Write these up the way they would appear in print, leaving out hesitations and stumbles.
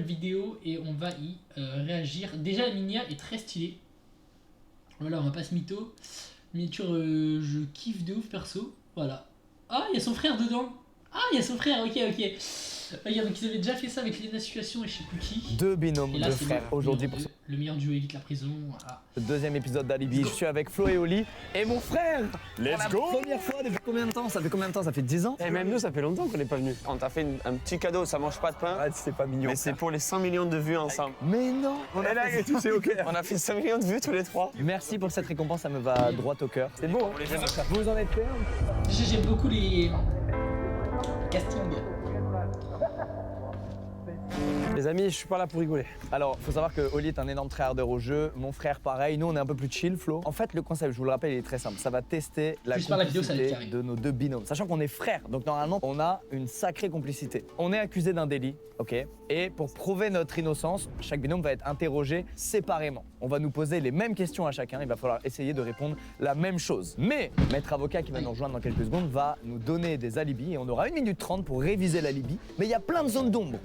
nouvelle vidéo et on va y réagir. Déjà, la Minia est très stylée. Voilà, on va pas se mytho. Miniature, je kiffe de ouf perso. Voilà. Ah, il y a son frère dedans. Ah, il y a son frère, ok. Regarde, donc ils avaient déjà fait ça avec Lena Situation et je sais plus qui. Deux binômes Et là, de c'est frères aujourd'hui pour le meilleur duo évite la prison. Voilà. le deuxième épisode d'Alibi. Je suis avec Flo et Oli et mon frère. Let's go. La première fois depuis combien de temps? Ça fait combien de temps? Ça fait 10 ans? Et même nous, ça fait longtemps qu'on n'est pas venus. On t'a fait un petit cadeau, ça mange pas de pain, Arrête, c'est pas mignon. mais c'est pour les 100 millions de vues ensemble. Mais non. Et là, il est touché au cœur. On a fait 5 millions de vues tous les trois. Merci pour cette récompense, ça me va droit au cœur. C'est beau. Hein? Vous en êtes fiers? Déjà, j'aime beaucoup les castings. Les amis, je suis pas là pour rigoler. Alors, faut savoir que Oli est un énorme tryharder au jeu, mon frère pareil, nous on est un peu plus chill, Flo. En fait, le concept, je vous le rappelle, il est très simple. Ça va tester la Plus par la vidéo, ça va être complicité carré. de nos deux binômes. Sachant qu'on est frères, donc normalement, on a une sacrée complicité. On est accusé d'un délit, ok? Et pour prouver notre innocence, chaque binôme va être interrogé séparément. On va nous poser les mêmes questions à chacun, il va falloir essayer de répondre la même chose. Mais Maître Avocat, qui va nous rejoindre dans quelques secondes, va nous donner des alibis et on aura 1 minute 30 pour réviser l'alibi. Mais il y a plein de zones d'ombre.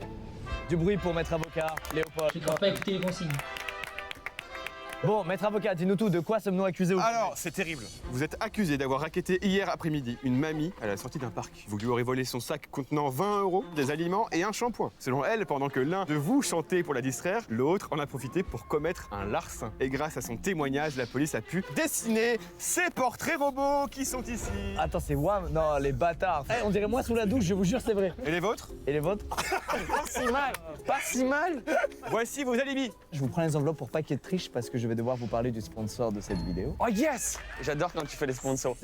Du bruit pour Maître Avocat, Léopold. Je ne crois pas écouter les consignes. Bon, Maître Avocat, dis-nous tout, de quoi sommes-nous accusés aujourd'hui? Alors, c'est terrible. Vous êtes accusé d'avoir racketté hier après-midi une mamie à la sortie d'un parc. Vous lui aurez volé son sac contenant 20 €, des aliments et un shampoing. Selon elle, pendant que l'un de vous chantait pour la distraire, l'autre en a profité pour commettre un larcin. Et grâce à son témoignage, la police a pu dessiner ces portraits robots qui sont ici. Attends, c'est Wham? Non, les bâtards. On dirait moi sous la douche, je vous jure, c'est vrai. Et les vôtres? Et les vôtres? Pas si mal, pas si mal. Voici vos alibis. Je vous prends les enveloppes pour pas qu'il y ait de triche parce que je vais devoir vous parler du sponsor de cette vidéo. Oh yes. J'adore quand tu fais les sponsors.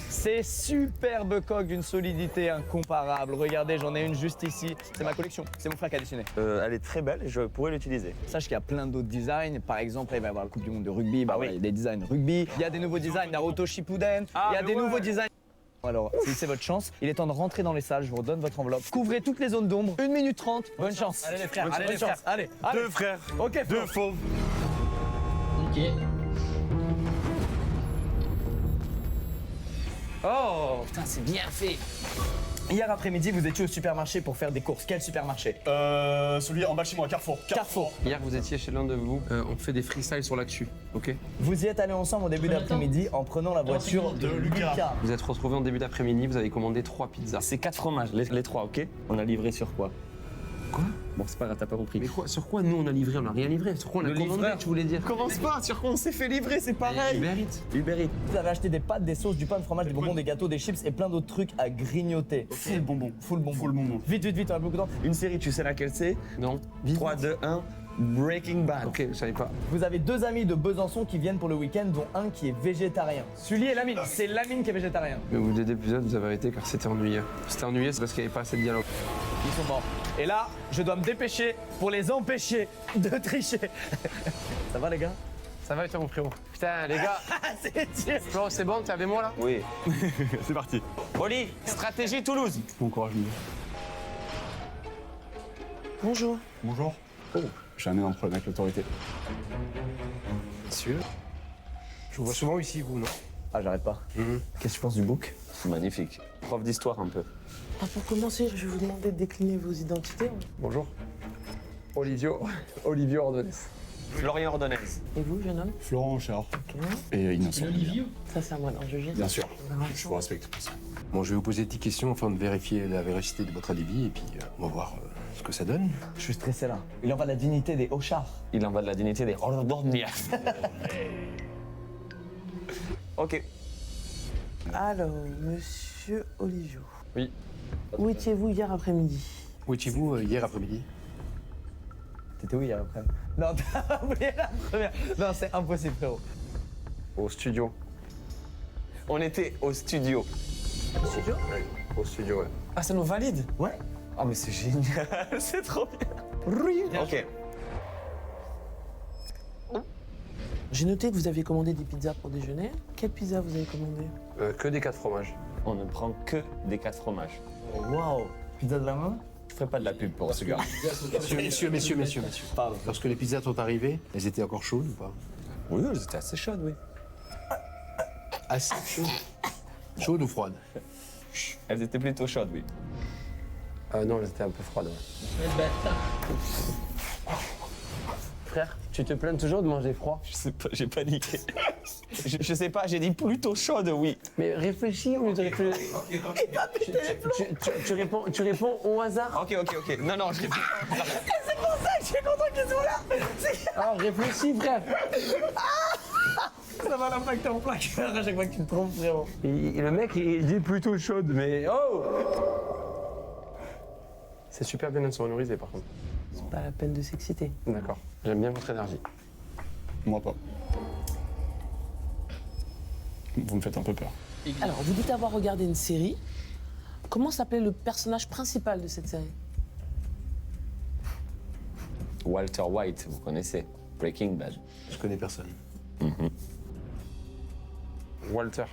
C'est superbe coque d'une solidité incomparable. Regardez, j'en ai une juste ici. C'est ma collection. C'est mon frère qui a dessiné. Elle est très belle et je pourrais l'utiliser. Sache qu'il y a plein d'autres designs. Par exemple, il va y avoir la Coupe du Monde de rugby. Bah oui. il y a des designs rugby. Il y a des nouveaux designs Naruto Shippuden. Il y a des nouveaux designs. Alors, si c'est votre chance, il est temps de rentrer dans les salles. Je vous redonne votre enveloppe. Couvrez toutes les zones d'ombre. 1 minute 30. Bonne chance. Allez les frères. Allez les frères. Allez. Deux frères. Ok. Deux fauves. Ok. Oh. Putain, c'est bien fait. Hier après-midi, vous étiez au supermarché pour faire des courses. Quel supermarché? Celui en bas de chez moi, Carrefour. Carrefour. Hier, vous étiez chez l'un de vous. On fait des freestyles sur l'actu, ok? Vous y êtes allés ensemble au début Combien de d'après-midi en prenant la voiture de Lucas. Vous êtes retrouvés en début d'après-midi, vous avez commandé 3 pizzas. C'est 4 fromages, les trois, ok? On a livré sur quoi? Quoi? Bon, c'est pas grave, t'as pas compris. Mais quoi? Sur quoi nous on a livré? On a rien livré. Sur quoi on a commandé, tu voulais dire? Commence pas, sur quoi on s'est fait livrer, c'est pareil. Uber Eats. Uber Eats. Vous avez acheté des pâtes, des sauces, du pain, du fromage, des bonbons, des gâteaux, des chips et plein d'autres trucs à grignoter. Full bonbon. Full bonbon. Full bonbon. Vite, vite, vite, on a beaucoup de temps. Une série, tu sais laquelle c'est? Non. 3, 2, 1, Breaking Bad. Ok, je savais pas. Vous avez 2 amis de Besançon qui viennent pour le week-end, dont un qui est végétarien. Sully et Lamine. C'est Lamine qui est végétarien. Mais au bout des 2 épisodes, vous avez arrêté car c'était ennuyeux. C'était ennuyeux, c'est parce qu'il n'y avait pas assez de dialogue. Ils sont morts. Et là, je dois me dépêcher pour les empêcher de tricher. Ça va les gars? Ça va et toi mon frérot? Putain les gars, C'est dur. Flo, c'est bon, t'es avec moi là? Oui. C'est parti. Oli, stratégie Toulouse. Bon courage, Miguel. Bonjour. Bonjour. Oh, j'ai un énorme problème avec l'autorité. Monsieur. Je vous vois souvent ici, vous, non? Ah, j'arrête pas. Qu'est-ce que tu penses du book? Magnifique. Prof d'histoire un peu. Ah, pour commencer, je vais vous demander de décliner vos identités. Bonjour. Olivier Ordonez. Florian Ordonez. Et vous, jeune homme? Florent Char. Ok. Et innocent. L'Olivio. Ça, c'est à moi d'en juger. Bien sûr. On verra. Je vous respecte pour ça. Bon, je vais vous poser des petites questions afin de vérifier la véracité de votre alibi et puis on va voir ce que ça donne. Je suis stressé là. Il en va de la dignité des Hochards. Il en va de la dignité des Ordonez. Ok. Alors, monsieur Olivio. Oui. Où étiez-vous hier après-midi? Où étiez-vous hier après-midi? T'étais où hier après? Non, t'as oublié la première. Non, c'est impossible, frérot. Au studio. On était au studio. Studio? Au studio, ouais. Ah, ça nous valide? Ouais. Oh, mais c'est génial. C'est trop bien. Ok. J'ai noté que vous aviez commandé des pizzas pour déjeuner. Quelle pizza vous avez commandé? Que des 4 fromages. On ne prend que des 4 fromages. Waouh. Pizza de la main? Je ferai pas de la pub pour ce gars. Messieurs. Pardon. Lorsque les pizzas sont arrivées, elles étaient encore chaudes ou pas? Oui, elles étaient assez chaudes, oui. Assez chaudes. Chaudes ou froides? Elles étaient plutôt chaudes, oui. Non, elles étaient un peu froides. Ouais. Ouais, bâtard. Frère, tu te plains toujours de manger froid. Je sais pas, j'ai paniqué. je sais pas, j'ai dit plutôt chaude, oui. Mais réfléchis au lieu de réfléchir. Tu réponds au hasard. Ok. Non, je l'ai plus. Alors réfléchis, frère. Ça va l'impacter en placard à chaque fois que tu te trompes, frérot. Et le mec, il dit plutôt chaude, mais oh! C'est super bien insonorisé par contre. C'est pas la peine de s'exciter. D'accord. J'aime bien votre énergie. Moi pas. Vous me faites un peu peur. Alors, vous dites avoir regardé une série. Comment s'appelait le personnage principal de cette série? Walter White, vous connaissez. Breaking Bad. Je connais personne. Walter.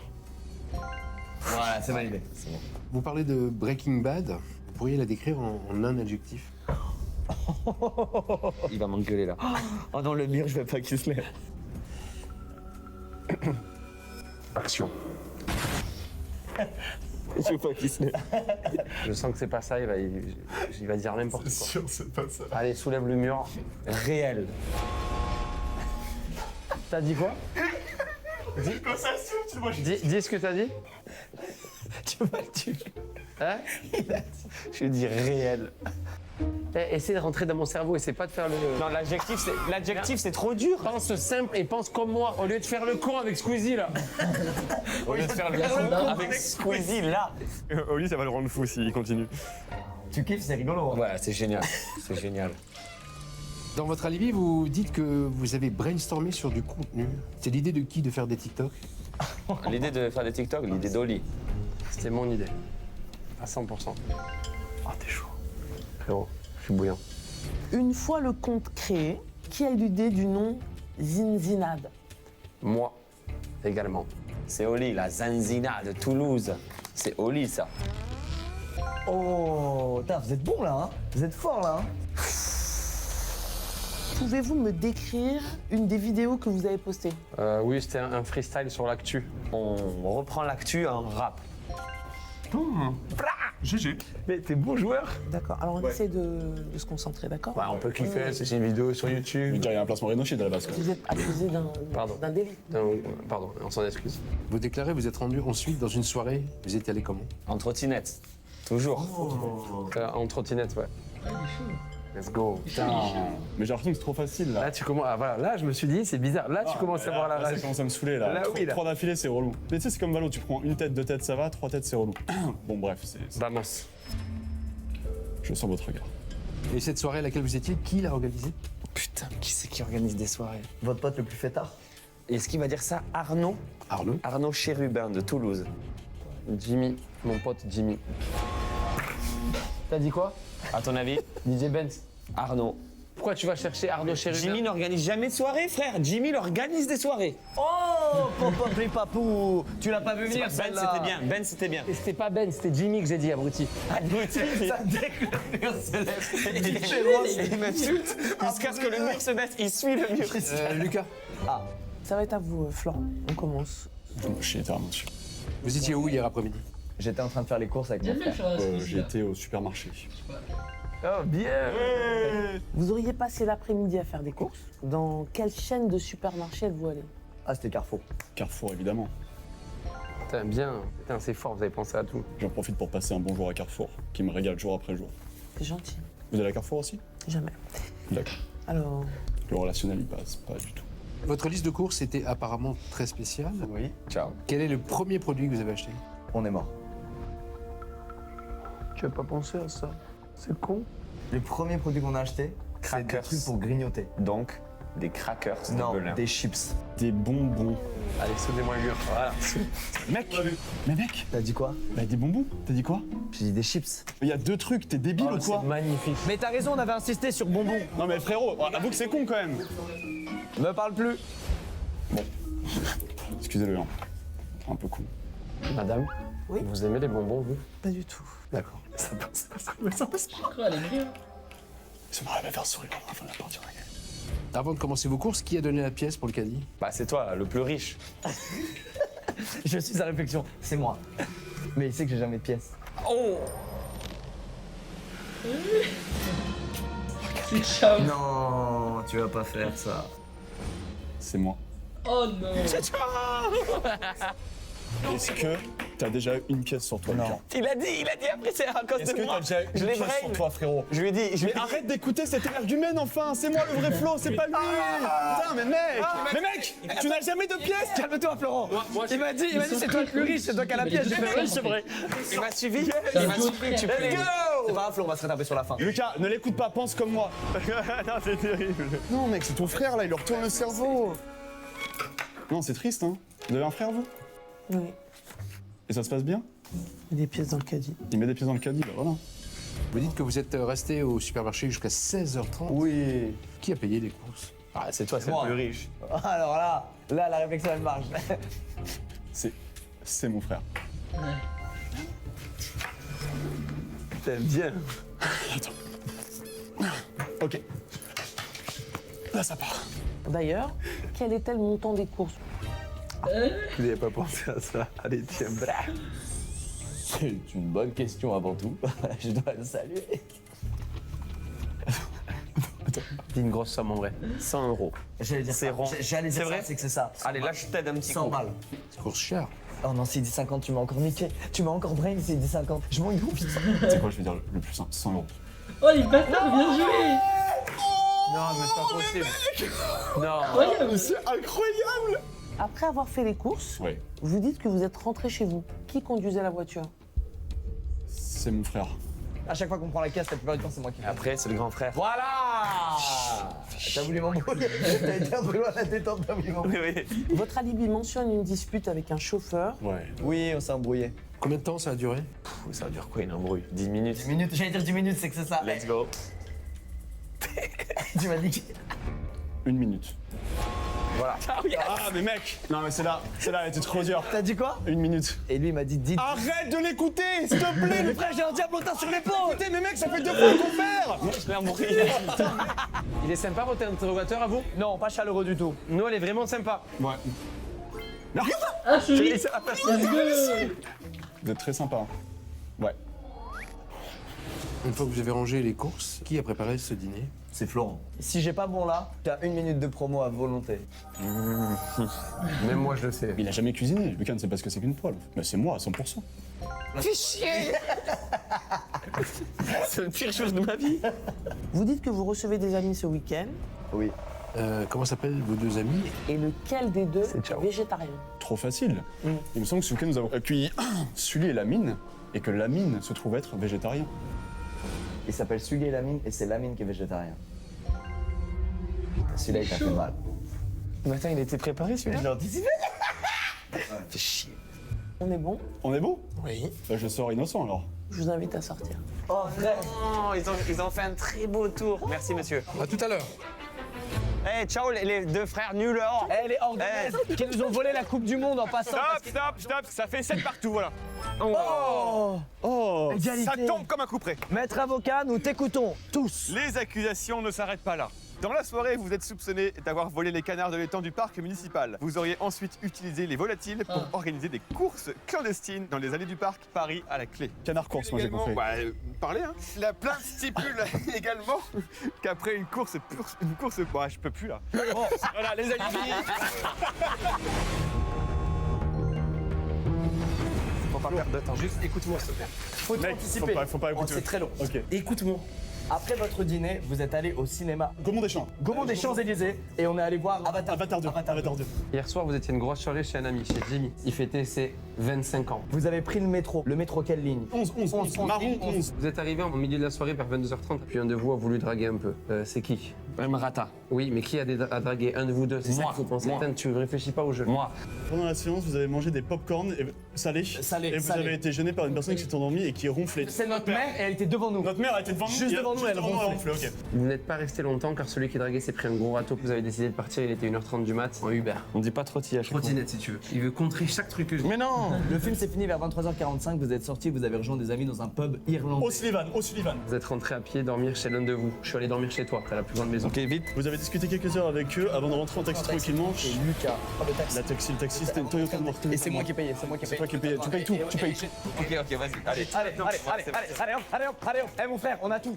Voilà, c'est validé. Vous parlez de Breaking Bad. Vous pourriez la décrire en un adjectif. Il va m'engueuler là. Oh non, le mur, je veux pas qu'il se lève. Action. Je veux pas qu'il se lève. Je sens que c'est pas ça, il va dire n'importe quoi. Sûr, c'est pas ça. Allez, soulève le mur. Réel. T'as dit quoi? Quand ça se tu vois, Dis ce que t'as dit. Tu vas le tuer. Hein? Je dis réel. Essaie de rentrer dans mon cerveau, essaie pas de faire le... Non, l'adjectif c'est trop dur. Pense simple et pense comme moi, au lieu de faire le con avec Squeezie, là. Au lieu de faire le con avec Squeezie là. Oli, ça va le rendre fou s'il continue. Tu kiffes, c'est rigolo. Hein. Ouais, c'est génial. C'est génial. Dans votre alibi, vous dites que vous avez brainstormé sur du contenu. C'est l'idée de qui de faire des TikTok? L'idée de faire des TikTok, l'idée d'Oli. C'était mon idée. À 100%. Oh, t'es chaud. Frérot, je suis bouillant. Une fois le compte créé, qui a eu l'idée du nom Zinzinad? Moi, également. C'est Oli, la Zanzina de Toulouse. C'est Oli ça. Oh, putain, vous êtes bon là, hein. Vous êtes fort là, hein. Pouvez-vous me décrire une des vidéos que vous avez postées? Oui, c'était un freestyle sur l'actu. On reprend l'actu en rap. GG. Mais t'es bon joueur. D'accord, alors on essaie de se concentrer, d'accord? Ouais, on peut kiffer, c'est une vidéo sur YouTube. Il y a un placement Rhinochet à la base. Quoi. Vous êtes accusé Pardon. d'un délit. Non, pardon, on s'en excuse. Vous déclarez vous êtes rendu ensuite dans une soirée. Vous étiez allé comment? En trottinette. Toujours. En trottinette, ouais. Let's go. Mais j'ai l'impression que c'est trop facile là. Là, tu commences. Ah, voilà, là, je me suis dit, c'est bizarre. Là, tu commences à voir la Ça rage. commence à me saouler là. Là, oui, là. 3 d'affilée, c'est relou. Mais tu sais, c'est comme Valo, tu prends une tête, 2 têtes, ça va, 3 têtes, c'est relou. Bon, bref, Vamos. je sens votre regard. Et cette soirée à laquelle vous étiez, qui l'a organisée? Putain, qui c'est qui organise des soirées? Votre pote le plus fêtard. Est-ce qu'il va dire ça? Arnaud? Arnaud. Arnaud Chérubin de Toulouse. Jimmy, mon pote Jimmy. T'as dit quoi? À ton avis? DJ Benz. Arnaud. Pourquoi tu vas chercher Arnaud Chérubin? Jimmy n'organise jamais de soirée, frère. Jimmy, il organise des soirées. Oh, pop les papou. Tu l'as pas vu venir, Ben, celle-là. c'était bien. Ben, c'était bien. Et c'était pas Ben, c'était Jimmy que j'ai dit, abruti. Ça dès que le mur se lève. Il m'insulte jusqu'à ce que le mur se baisse. Il suit le mur. Lucas, Ça va être à vous, Florent. On commence. Je me chie littéralement dessus. vous étiez où hier après-midi? J'étais en train de faire les courses avec mon J'aime bien frère. faire J'ai été au supermarché. Oh, bien. Vous auriez passé l'après-midi à faire des courses. Dans quelle chaîne de supermarché êtes-vous allé? Ah, c'était Carrefour. Carrefour, évidemment. Putain, bien. Putain, c'est fort, vous avez pensé à tout. J'en profite pour passer un bonjour à Carrefour, qui me régale jour après jour. C'est gentil. Vous allez à Carrefour aussi? Jamais. D'accord. Alors, Le relationnel, il passe pas du tout. Votre liste de courses était apparemment très spéciale. Oui. Ciao. Quel est le premier produit que vous avez acheté? On est mort. tu as pas pensé à ça? C'est con. Le premier produit qu'on a acheté, c'est des Crackers. trucs pour grignoter. Donc, des crackers de Non, Belin. des chips. Des bonbons. Allez, soudez-moi le mur. Voilà. Mec, T'as dit quoi? bah des bonbons, t'as dit quoi? J'ai dit des chips. Il y a 2 trucs, t'es débile ou quoi? Magnifique. Mais t'as raison, on avait insisté sur bonbons. Non mais frérot, avoue que c'est con quand même. Me parle plus. Excusez-le, hein. Un peu con. Madame, Oui. vous aimez les bonbons, vous? Pas du tout. D'accord. Ça passe pas. Quoi, elle est bien. Ça m'arrive à faire sourire à la fin de la partie. Avant de commencer vos courses, qui a donné la pièce pour le caddie? Bah, c'est toi, le plus riche. Je suis à réflexion. C'est moi. Mais il sait que j'ai jamais de pièces. C'est ciao. Non, tu vas pas faire ça. C'est moi. Oh non. Est-ce que t'as déjà une pièce sur toi, Lucas? Il a dit après c'est à cause Est-ce de que moi. t'as déjà une Je l'ai pièce brain. sur toi, frérot? Je lui ai dit, Mais arrête d'écouter cet énergumène, enfin! C'est moi le vrai Flo, c'est pas lui! Putain, mais mec! Mais mec! Tu n'as jamais de pièce! Calme-toi, Florent. Il m'a dit c'est toi le plus riche, c'est toi qui as la pièce. J'ai fait oui, c'est vrai. il m'a suivi. C'est Il un m'a duo de suivi. frères. Let's go. C'est pas grave, Flo, on va se rattraper sur la fin. Lucas, ne l'écoute pas, pense comme moi! Non, c'est terrible. Non, mec, c'est ton frère là, il leur tourne le cerveau! Non, c'est triste, hein? Vous avez un frère, vous? Oui. Et ça se passe bien? Il y a des pièces dans le caddie. Il met des pièces dans le caddie, bah voilà. Vous dites que vous êtes resté au supermarché jusqu'à 16h30. Oui. Qui a payé les courses? Ah, c'est toi, c'est Moi. le plus riche. Alors là, la réflexion elle marche. C'est mon frère. T'aimes bien. Ok. Là, ça part. D'ailleurs, quel était le montant des courses? Vous n'avez pas pensé à ça. Allez, tiens, bra. C'est une bonne question avant tout. Je dois le saluer. C'est une grosse somme en vrai. 100 €. J'allais dire C'est ça. rond. J'allais dire C'est vrai ça, c'est que c'est ça. Allez, là, je t'aide un petit 100 coup. balles. Course chère. Oh non, s'il dit 50, tu m'as encore niqué. Tu m'as encore brain s'il dit 50. Je m'en groupe. C'est quoi, je vais dire le plus simple, 100 €. Oh les bâtards, bien joué. Non, mais c'est pas possible. Non. Incroyable. C'est incroyable! Après avoir fait les courses, Oui, vous dites que vous êtes rentré chez vous. Qui conduisait la voiture? c'est mon frère. À chaque fois qu'on prend la caisse, la plupart du temps, c'est moi qui fais. Après, c'est le grand frère. Voilà. T'as voulu m'embrouiller. T'as été un peu loin la détente, t'as voulu m'embrouiller. Oui. Votre alibi mentionne une dispute avec un chauffeur. Ouais. Oui, on s'est embrouillé. Combien de temps ça a duré? Ça dure quoi une embrouille? 10 minutes. 10 minutes, j'allais dire 10 minutes, c'est que c'est ça. Let's go. Tu m'as niqué. 1 minute. Voilà. Ah, mais mec! Non, mais c'est là, elle était trop dure. T'as dit quoi? 1 minute. Et lui, il m'a dit, dis. Arrête de l'écouter, s'il te plaît! Mais frère, j'ai un diablotin sur l'épaule. Écoutez, mais mec, ça fait 2 fois qu'on perd! Je l'ai embrouillé. Il est sympa votre interrogateur à vous? Non, pas chaleureux du tout. Nous, elle est vraiment sympa. Ouais. Ah chérie. Let's go. Vous êtes très sympa. Hein. Ouais. Une fois que vous avez rangé les courses, qui a préparé ce dîner? C'est Florent. Si j'ai pas bon là, t'as 1 minute de promo à volonté. Même moi, je le sais. Il a jamais cuisiné. Lucas ne sait pas ce que c'est qu'une poêle. Mais c'est moi à 100%. Fais chier. C'est la pire chose de ma vie. Vous dites que vous recevez des amis ce week-end. Oui. Comment s'appellent vos deux amis? Et lequel des deux est ciao. végétarien? Trop facile. Il me semble que ce week-end, nous avons accueilli Sully et Lamine, et que Lamine se trouve être végétarien. Il s'appelle Sugé Lamine et c'est Lamine qui est végétarien. Celui-là, il t'a fait mal. Mais attends, il était préparé celui-là? J'ai anticipé. Fais chier. On est bon? On est beau? Oui. Bah, je sors innocent alors. Je vous invite à sortir. Oh, frère. Oh, ils ont fait un très beau tour. Merci, monsieur. À tout à l'heure. Eh, ciao, les deux frères nuls. Oh. Eh, les Orgonaises qui nous ont volé la Coupe du Monde en passant. Stop, ça fait 7 partout, voilà. Oh, Oh! égalité. Ça tombe comme un coup près. Maître avocat, nous t'écoutons tous. Les accusations ne s'arrêtent pas là. Dans la soirée, vous êtes soupçonné d'avoir volé les canards de l'étang du parc municipal. Vous auriez ensuite utilisé les volatiles pour organiser des courses clandestines dans les allées du parc, Paris à la clé. Canard course, moi j'ai Également, compris. parlez, hein. La plainte stipule également qu'après une course, bah, je peux plus là. Voilà, les alibis. Faut pas perdre de temps. Juste écoute-moi, s'il te plaît. Faut Mec, anticiper. faut pas écouter. Oh, c'est très long. Ok. Écoute-moi. Après votre dîner, vous êtes allé au cinéma Gaumont des Champs. Gaumont des Champs-Élysées et on est allé voir Avatar 2. Avatar 2. Hier soir, vous étiez une grosse soirée chez un ami, chez Jimmy. Il fêtait ses 25 ans. Vous avez pris le métro. Le métro quelle ligne 11. Marron 11. Vous êtes arrivé au milieu de la soirée vers 22h30, puis un de vous a voulu draguer un peu. C'est qui? Marata. Oui, mais qui a dragué? Un de vous deux, c'est ça qu'il faut penser. Attends, tu réfléchis pas au jeu. Moi. Pendant la séance, vous avez mangé des pop-corn salés. Salés, Et vous salés. avez été gêné par une personne qui s'est endormie et qui ronflait. C'est notre mère et elle était devant nous. Notre mère a été devant nous. Juste devant nous. nous, elle ronflait. Ok. Vous n'êtes pas resté longtemps car celui qui draguait s'est pris un gros râteau que vous avez décidé de partir. Il était 1h30 du mat en Uber. On dit pas trottille à chaque fois. Trottinette si tu veux. Il veut contrer chaque truc que je dis. Mais non. Le film s'est fini vers 23h45, vous êtes sortis, vous avez rejoint des amis dans un pub irlandais. O'Sullivan, O'Sullivan. Vous êtes rentré à pied dormir chez l'un de vous. Je suis allé dormir chez toi, t'as la plus grande maison. Ok, vite. Vous avez discuté quelques heures avec eux avant de rentrer en taxi tranquillement. Et Lucas. Oh, le taxi. Le taxi, c'était une Toyota Noire. Et c'est moi qui ai payé, c'est moi qui ai C'est payé. toi qui payes. Tu payes tout, tu payes tout. Ok, vas-y, allez. Allez, allez, hop. Eh mon frère, on a tout.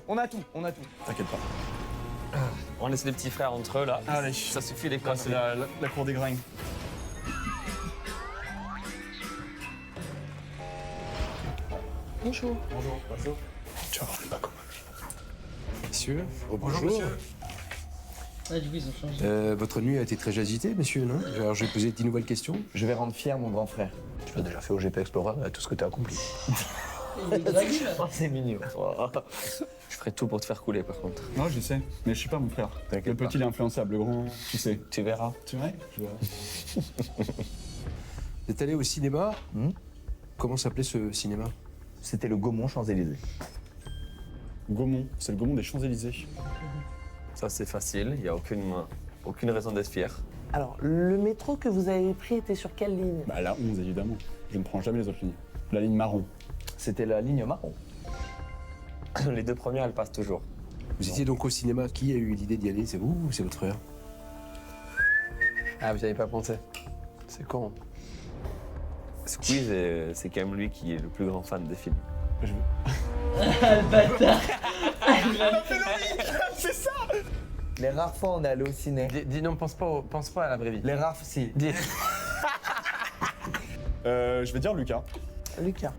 T'inquiète pas. On laisse les petits frères entre eux là. Allez. Ça suffit les Là, c'est conneries. la cour des gringues. Bonjour. Tu vas voir le bac. Messieurs, bonjour. Ouais, du coup, ils ont changé. Votre nuit a été très agitée, monsieur, non? Alors, je vais poser 10 nouvelles questions. Je vais rendre fier mon grand frère. Tu l'as déjà fait au GP Explorer, tout ce que tu as accompli. Il est dragué, là. Oh, c'est mignon. Je ferai tout pour te faire couler par contre. Non, je sais, mais je suis pas mon frère. Le petit, il est influençable, le grand, tu sais. Tu verras. Tu vrai? Je verrai. Vous êtes allé au cinéma? Hmm. Comment s'appelait ce cinéma? C'était le Gaumont Champs-Élysées. Gaumont, c'est le Gaumont des Champs-Élysées. Ça c'est facile, il n'y a aucune raison d'être fier. Alors, le métro que vous avez pris était sur quelle ligne? Bah la 11 évidemment. Je ne prends jamais les autres lignes. La ligne marron. C'était la ligne marron. Les deux premières, elles passent toujours. Vous étiez donc au cinéma. Qui a eu l'idée d'y aller? C'est vous ou c'est votre frère? Ah, vous n'y avez pas pensé. C'est con. Squeeze, c'est quand même lui qui est le plus grand fan des films. Ah, le bâtard. Les rares fois on est allé au ciné. Dis non, pense pas à la vraie vie. Les rares, si. Je vais dire Lucas. Lucas.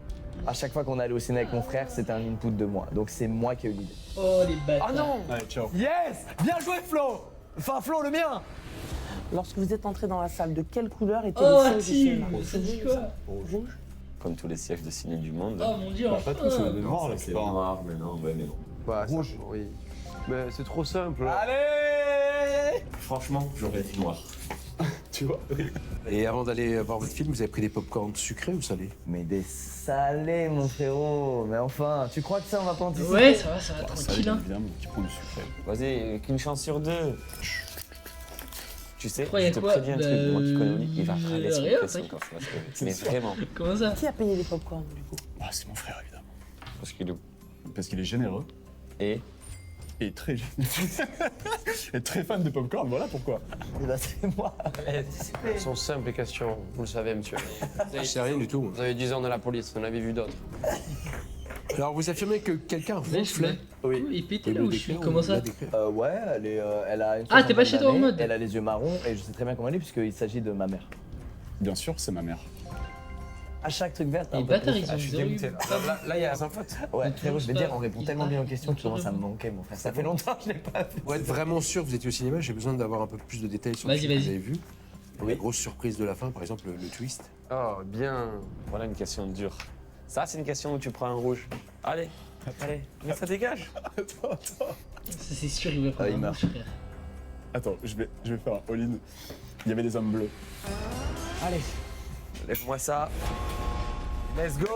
À chaque fois qu'on est allé au ciné avec mon frère, c'était un input de moi. Donc c'est moi qui ai eu l'idée. Oh, les bâtards. Ah non! Allez, ciao. Yes! Bien joué Flo! Enfin Flo, le mien! Lorsque vous êtes entré dans la salle, de quelle couleur était Oh, le siège du cinéma? Tim. Ça dit quoi? Rouge. Comme tous les sièges de ciné du monde. Oh, mon dieu. Pas tous, on est noir là, C'est c'est pas. noir, mais non, ouais, mais non. Bah, rouge. Oui. Mais c'est trop simple. Allez! Franchement, j'aurais dit noir. Tu vois? Et avant d'aller voir votre film, vous avez pris des pop-corn sucrés ou salés? Mais des salés, mon frérot. Mais enfin, tu crois que ça, on va pas anticiper? Ouais, ça va, Ça, tranquille. Hein. évidemment, qui prend du sucré. Vas-y, qu'une chance sur deux. Tu sais, Pourquoi, y a je te quoi? préviens un truc, moi qui connais Oli, il va râler son rien, pression t'inquiète. quand ça va se lever. Mais vraiment, Comment ça? Qui a payé les pop-corn du coup? Ah, c'est mon frère évidemment. parce qu'il est... Parce qu'il est généreux Et et très et très fan de popcorn, voilà pourquoi. Et là, c'est moi. Ce sont simples les questions, vous le savez, monsieur. Je sais rien du tout. Vous avez 10 ans dans la police, vous en avez vu d'autres. Alors, vous affirmez que quelqu'un ronflait? Oui. Il pétait Vous là le où je suis. décrire, Comment vous ça? la décrire Ouais, elle a une Ah, t'es pas soixantaine chez toi en d'années, mode? Elle a les yeux marrons et je sais très bien comment elle est puisqu'il s'agit de ma mère. Bien sûr, c'est ma mère. À chaque truc vert, t'as Les un peu bâtards, plus. ils ont Je suis zéro eu. dégoûté. Là, il y a sans faute. Ouais, Ils frérot, je vais touchent dire, pas. on répond Ils tellement bien aux partent. questions que Ils tu commences à me partent. manquer, mon frère. Ça fait longtemps que je l'ai pas fait. Pour être vraiment sûr que vous étiez au cinéma, j'ai besoin d'avoir un peu plus de détails sur le Vas-y, film que vas-y. vous avez vu. La grosse surprise de la fin, par exemple, le twist. Oh, bien. voilà une question dure. Ça, c'est une question où tu prends un rouge. Allez, mais ça dégage. Attends. Ça, c'est sûr, il va prendre il un meurt. mouche, frère. Attends, je vais faire un all-in. Il y avait des hommes bleus. Allez, Lève-moi ça. let's go!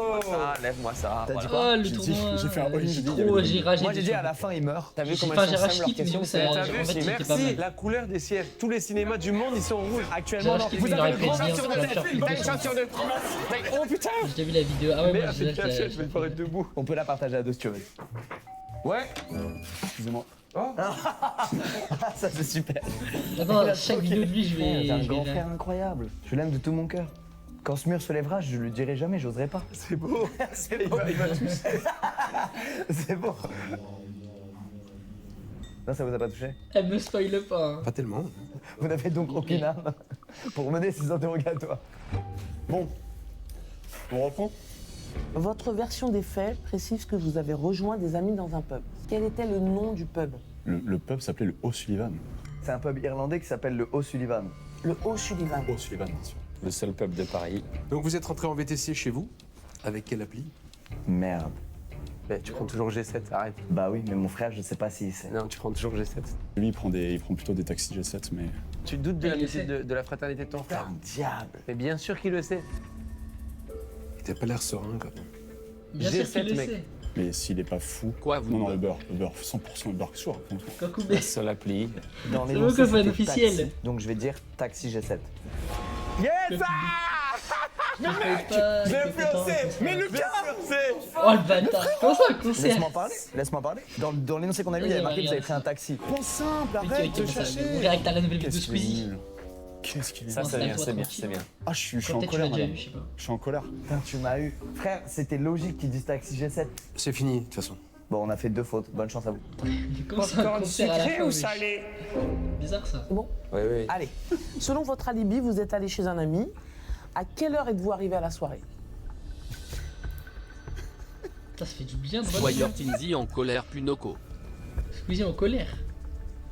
Lève-moi ça. T'as dit Voilà. quoi? Oh, le J'ai dit- tournoi. j'ai fait un all-in, j'ai J'ai dit, il y avait trop, des j'ai hommes. ragé. Moi j'ai dit dessus. à la fin il meurt. T'as vu J'ai comment pas- elles j'ai sont rage simples leurs quitte, mais questions? du coup, ça- T'as en vu, fait, si, c'était pas merci. mal. La couleur des sièges. Tous les cinémas du monde, ils sont rouges. J'ai Actuellement, non. acheté Vous une avez répète une bien, chance sur la deux. fleur T'as une plutôt. chance sur deux. Oh putain. J'ai déjà vu la vidéo. Ah ouais, moi, Merde, je fais gaffe, je vais me être debout. On peut la partager à deux si tu veux. Ouais. Excusez-moi. Ah, ça c'est super. Attends, chaque vidéo de lui, je vais. T'es un je grand vais- frère incroyable. Je l'aime de tout mon cœur. Quand ce mur se lèvera, je le dirai jamais, j'oserai pas. C'est beau. C'est beau. Il va toucher. C'est beau. Non, ça vous a pas touché? Elle me spoile pas. Hein. Pas tellement. Vous n'avez donc aucune âme pour mener ces interrogatoires. Bon. On reprend? Votre version des faits précise que vous avez rejoint des amis dans un pub. Quel était le nom du pub? Le pub s'appelait le O'Sullivan. C'est un pub irlandais qui s'appelle le O'Sullivan. Le O'Sullivan. O'Sullivan, bien sûr. Le seul pub de Paris. Donc, vous êtes rentré en VTC chez vous? Avec quelle appli? Merde. Mais tu prends toujours G7, arrête. Bah oui, mais mon frère, je sais pas s'il sait. Non, tu prends toujours G7. Lui, il prend plutôt des taxis G7, mais. Tu doutes de Il le l'amitié sait. de la fraternité de ton frère? Diable. Mais bien sûr qu'il le sait. Il t'a pas l'air serein, quand même. Bien sûr G7, qu'il le mec. sait. Mais s'il est pas fou. Quoi, vous Non, le beurre, 100% le beurre sûr. Coucou, mais Sur l'appli. Dans C'est l'énoncé, bon, c'était officiel. taxi, donc je vais dire taxi G7. J'ai Mais Lucas Oh le bâtard. Comment ça, un concert? Laisse-moi parler. Dans l'énoncé qu'on a lu, il y avait marqué que vous avez pris un taxi. Pense simple, Ok, arrête ok, de bon, ça, chercher. on verra que t'as la nouvelle vidéo de Qu'est-ce qu'il est Squeezie. nul. Qu'est-ce qu'il est Ça, nul. c'est bien, Installe-toi c'est bien, tranquille. c'est bien. Ah, je suis en Peut-être tu colère. l'as déjà madame. vu, je sais pas. Je suis en colère. Putain, tu m'as eu. Frère, c'était logique qu'ils disent taxi G7. C'est fini, de toute façon. Bon, on a fait 2 fautes. Bonne chance à vous. Comment ça, un concert à la fin, wesh. salé? Bizarre ça. Bon, Oui, oui. allez. Selon votre alibi, vous êtes allé chez un ami. À quelle heure êtes-vous arrivé à la soirée? Putain, ça fait du bien de Voyeur Tinzi en colère Punoko. Squeezie en colère.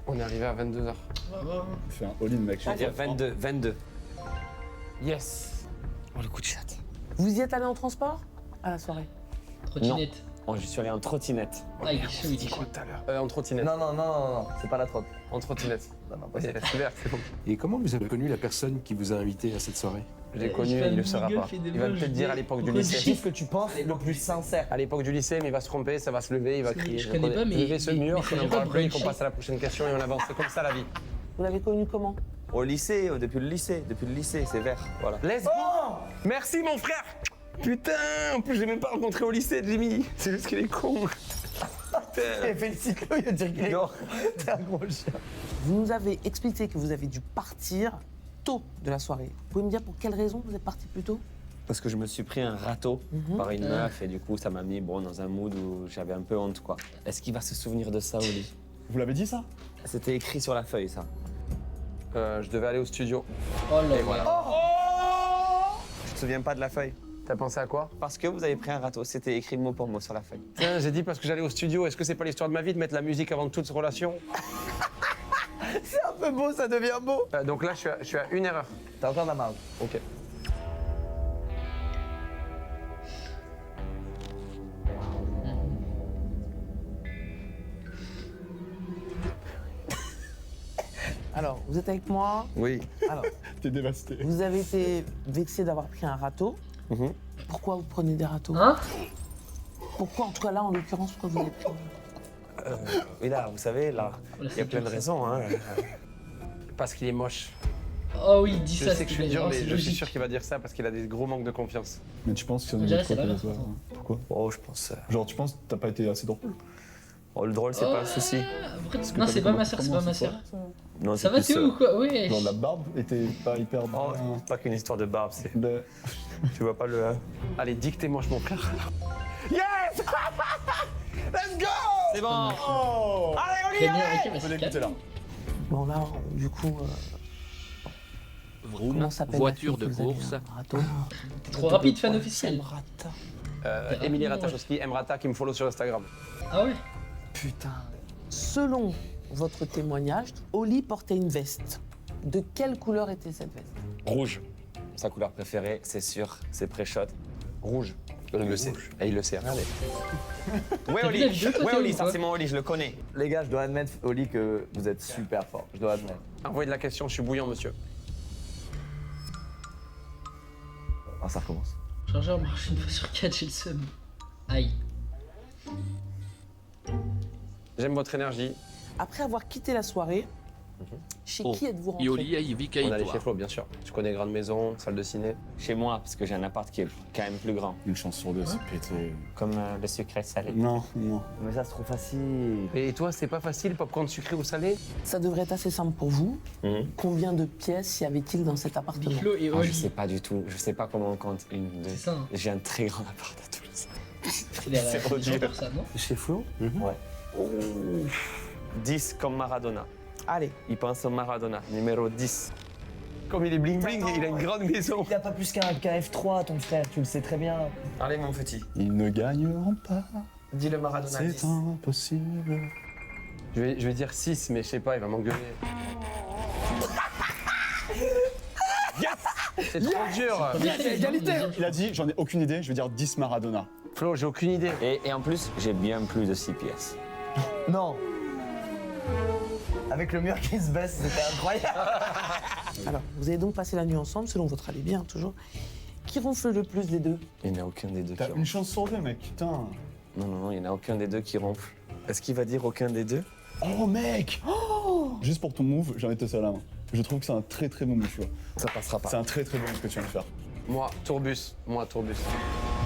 On est arrivé à 22h. Fais un all-in, mec. Je vais dire 22. Yes. Oh, le coup de chat. Vous y êtes allé en transport à la soirée? Trottinette. Oh, je suis allé en trottinette. Ah, il est chaud, il est chaud. En trottinette. Non, c'est pas la trotte. En trottinette. Non, Ouais, c'est vert, c'est bon. Et comment vous avez connu la personne qui vous a invité à cette soirée? Je l'ai Je connu, fais un il le saura Google, pas. fais des Il va mots, te le dire à l'époque du lycée. Dis ce que tu penses le plus sincère. À l'époque du lycée, mais il va se tromper, ça va se lever, il va Je crier. connais pas, mais- Lever ce mur, mais qu'on c'est en parle pas plus, qu'on bruncher. passe à la prochaine question et on avance. C'est comme ça la vie. Vous l'avez connu comment? Au lycée, depuis le lycée, c'est vert. Voilà. Let's go. Merci mon frère. Putain, en plus j'ai même pas rencontré au lycée Jimmy. C'est juste qu'il est con. Il fait le cyclo, il va dire qu'il est mort. T'es un gros chien. Vous nous avez expliqué que vous avez dû partir tôt de la soirée. Vous pouvez me dire pour quelle raison vous êtes parti plus tôt? Parce que je me suis pris un râteau par une meuf et du coup, ça m'a mis dans un mood où j'avais un peu honte, quoi. Est-ce qu'il va se souvenir de ça, Oli? Vous l'avez dit ça? C'était écrit sur la feuille, ça. Je devais aller au studio. Oh là Et là. voilà. Je te souviens pas de la feuille. T'as pensé à quoi? Parce que vous avez pris un râteau, c'était écrit mot pour mot sur la feuille. Tiens, j'ai dit parce que j'allais au studio. Est-ce que c'est pas l'histoire de ma vie de mettre la musique avant toute relation? C'est un peu beau, ça devient beau. Donc là, je suis à une erreur. T'as encore de la marge. Ok. Alors, vous êtes avec moi? Oui. Alors, T'es dévasté. vous avez été vexé d'avoir pris un râteau. Pourquoi vous prenez des râteaux? Hein? Pourquoi, en tout cas là, en l'occurrence, pourquoi vous avez pris? Et là, vous savez, là, Voilà, il y a c'est plein de dur, ça. raisons, hein. Parce qu'il est moche. Oh oui, dis Je ça. sais que je s'il suis te plaît. dur, Oh, mais c'est je suis logique. sûr qu'il va dire ça parce qu'il a des gros manques de confiance. Mais tu penses qu'il y en On a dirait, c'est d'autres la quoi, merde. Pourquoi? Oh, je pense. Genre, tu penses que t'as pas été assez drôle? Oh, le drôle, c'est pas un souci. Après, que non, t'as c'est vu pas comment- ma soeur, c'est comment pas ma c'est soeur. Non, Ça va c'est plus, Théo ou quoi? Ouais. Genre, la barbe était pas hyper. Oh, c'est pas qu'une histoire de barbe, c'est. Le- Tu vois pas le. Allez, dis que t'es moche, mon frère. Let's go! C'est bon! Oh! Très bien, ok, bah, Faut c'est l'écouter là. calme. Bon, là, du coup, Vroom, comment s'appelle la voiture fille de qui vous a mis course. un râteau? Trop rapide, fan officiel. Émilie Ratachowski, Emrata qui me follow sur Instagram. Ah ouais? Putain. Selon votre témoignage, Oli portait une veste. De quelle couleur était cette veste? Rouge. Sa couleur préférée, c'est sûr, c'est pré-shot. Rouge. Il le sait. Et il le sait, regardez. Ouais, T'as vu la vidéo, toi, Ouais, Théo, Oli, ou ça pas c'est mon Oli, je le connais. Les gars, je dois admettre, Oli, que vous êtes super fort. Je dois admettre. Envoyez de la question, je suis bouillant, monsieur. Ah, ça recommence. Chargeur marche une fois sur 4, j'ai le seum. Aïe. J'aime votre énergie. Après avoir quitté la soirée, chez qui êtes-vous rentré? Ioli Aivi On allait chez Kaitoa. Flo, bien sûr. Tu connais grande maison, salle de ciné. Chez moi, parce que j'ai un appart qui est quand même plus grand. Une chance sur deux, c'est pété. Comme le sucré salé. Non, non. Mais ça, c'est trop facile. Et toi, c'est pas facile, popcorn sucré ou salé? Ça devrait être assez simple pour vous. Mhm. Combien de pièces y avait-il dans cet appartement? Biflo et Ah, je Oli. sais pas du tout, je sais pas comment on compte. Une, deux. C'est ça, hein. J'ai un très grand appart à Toulouse. C'est les trop gens dur. pour ça, non? Chez Flo? Ouais. 10 comme Maradona. Allez, Il pense au Maradona, numéro 10. Comme il est bling bling, il a une grande maison. Il n'y a pas plus qu'un F3, ton frère, tu le sais très bien. Allez, mon petit. Ils ne gagneront pas. Dis le Maradona. C'est 10. impossible. Je vais dire 6, mais je sais pas, il va m'engueuler. C'est trop dur. Égalité. Il a dit, j'en ai aucune idée, je vais dire 10 Maradona. Flo, j'ai aucune idée. Et en plus, j'ai bien plus de 6 pièces. Non. Avec le mur qui se baisse, c'était incroyable. alors, vous avez donc passé la nuit ensemble, selon votre alibi, bien toujours. Qui ronfle le plus des deux? Il n'y en a aucun des deux T'as qui une chance sur deux, mec, putain. Non, il n'y en a aucun des deux qui ronfle. Est-ce qu'il va dire aucun des deux? Oh mec Juste pour ton move, j'ai envie de te serrer la main. Je trouve que c'est un très très bon move, tu vois. Ça passera pas. C'est un très très bon move que tu viens de faire. Moi, Tourbus.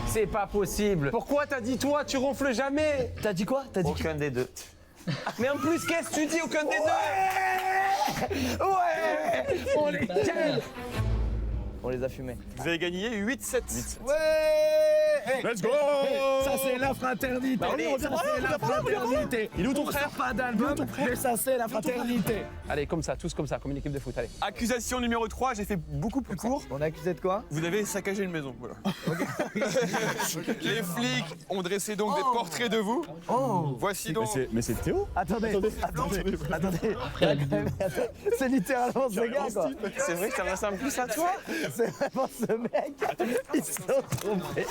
C'est pas possible. Pourquoi t'as dit toi, tu ronfles jamais? T'as dit quoi? T'as dit Aucun des deux. Mais en plus, qu'est-ce que tu dis, aucun des deux? Ouais On les calme. On les a fumés. Vous avez gagné 8-7. Ouais Let's go Ça c'est la fraternité. Bah oui, on ça dirait c'est la fraternité. Il est où ton frère? Pas d'album, mais ça c'est la fraternité. Allez, comme ça, tous comme ça, comme une équipe de foot, allez. Accusation numéro 3, j'ai fait beaucoup plus court. On est accusé de quoi? Vous avez saccagé une maison, voilà. Les flics ont dressé donc des portraits de vous. Voici donc. Mais c'est Théo? Attendez. Après la vidéo. C'est littéralement ce gars quoi. C'est vrai que ça ressemble plus à toi? C'est vraiment ce mec. Ils se sont trompés.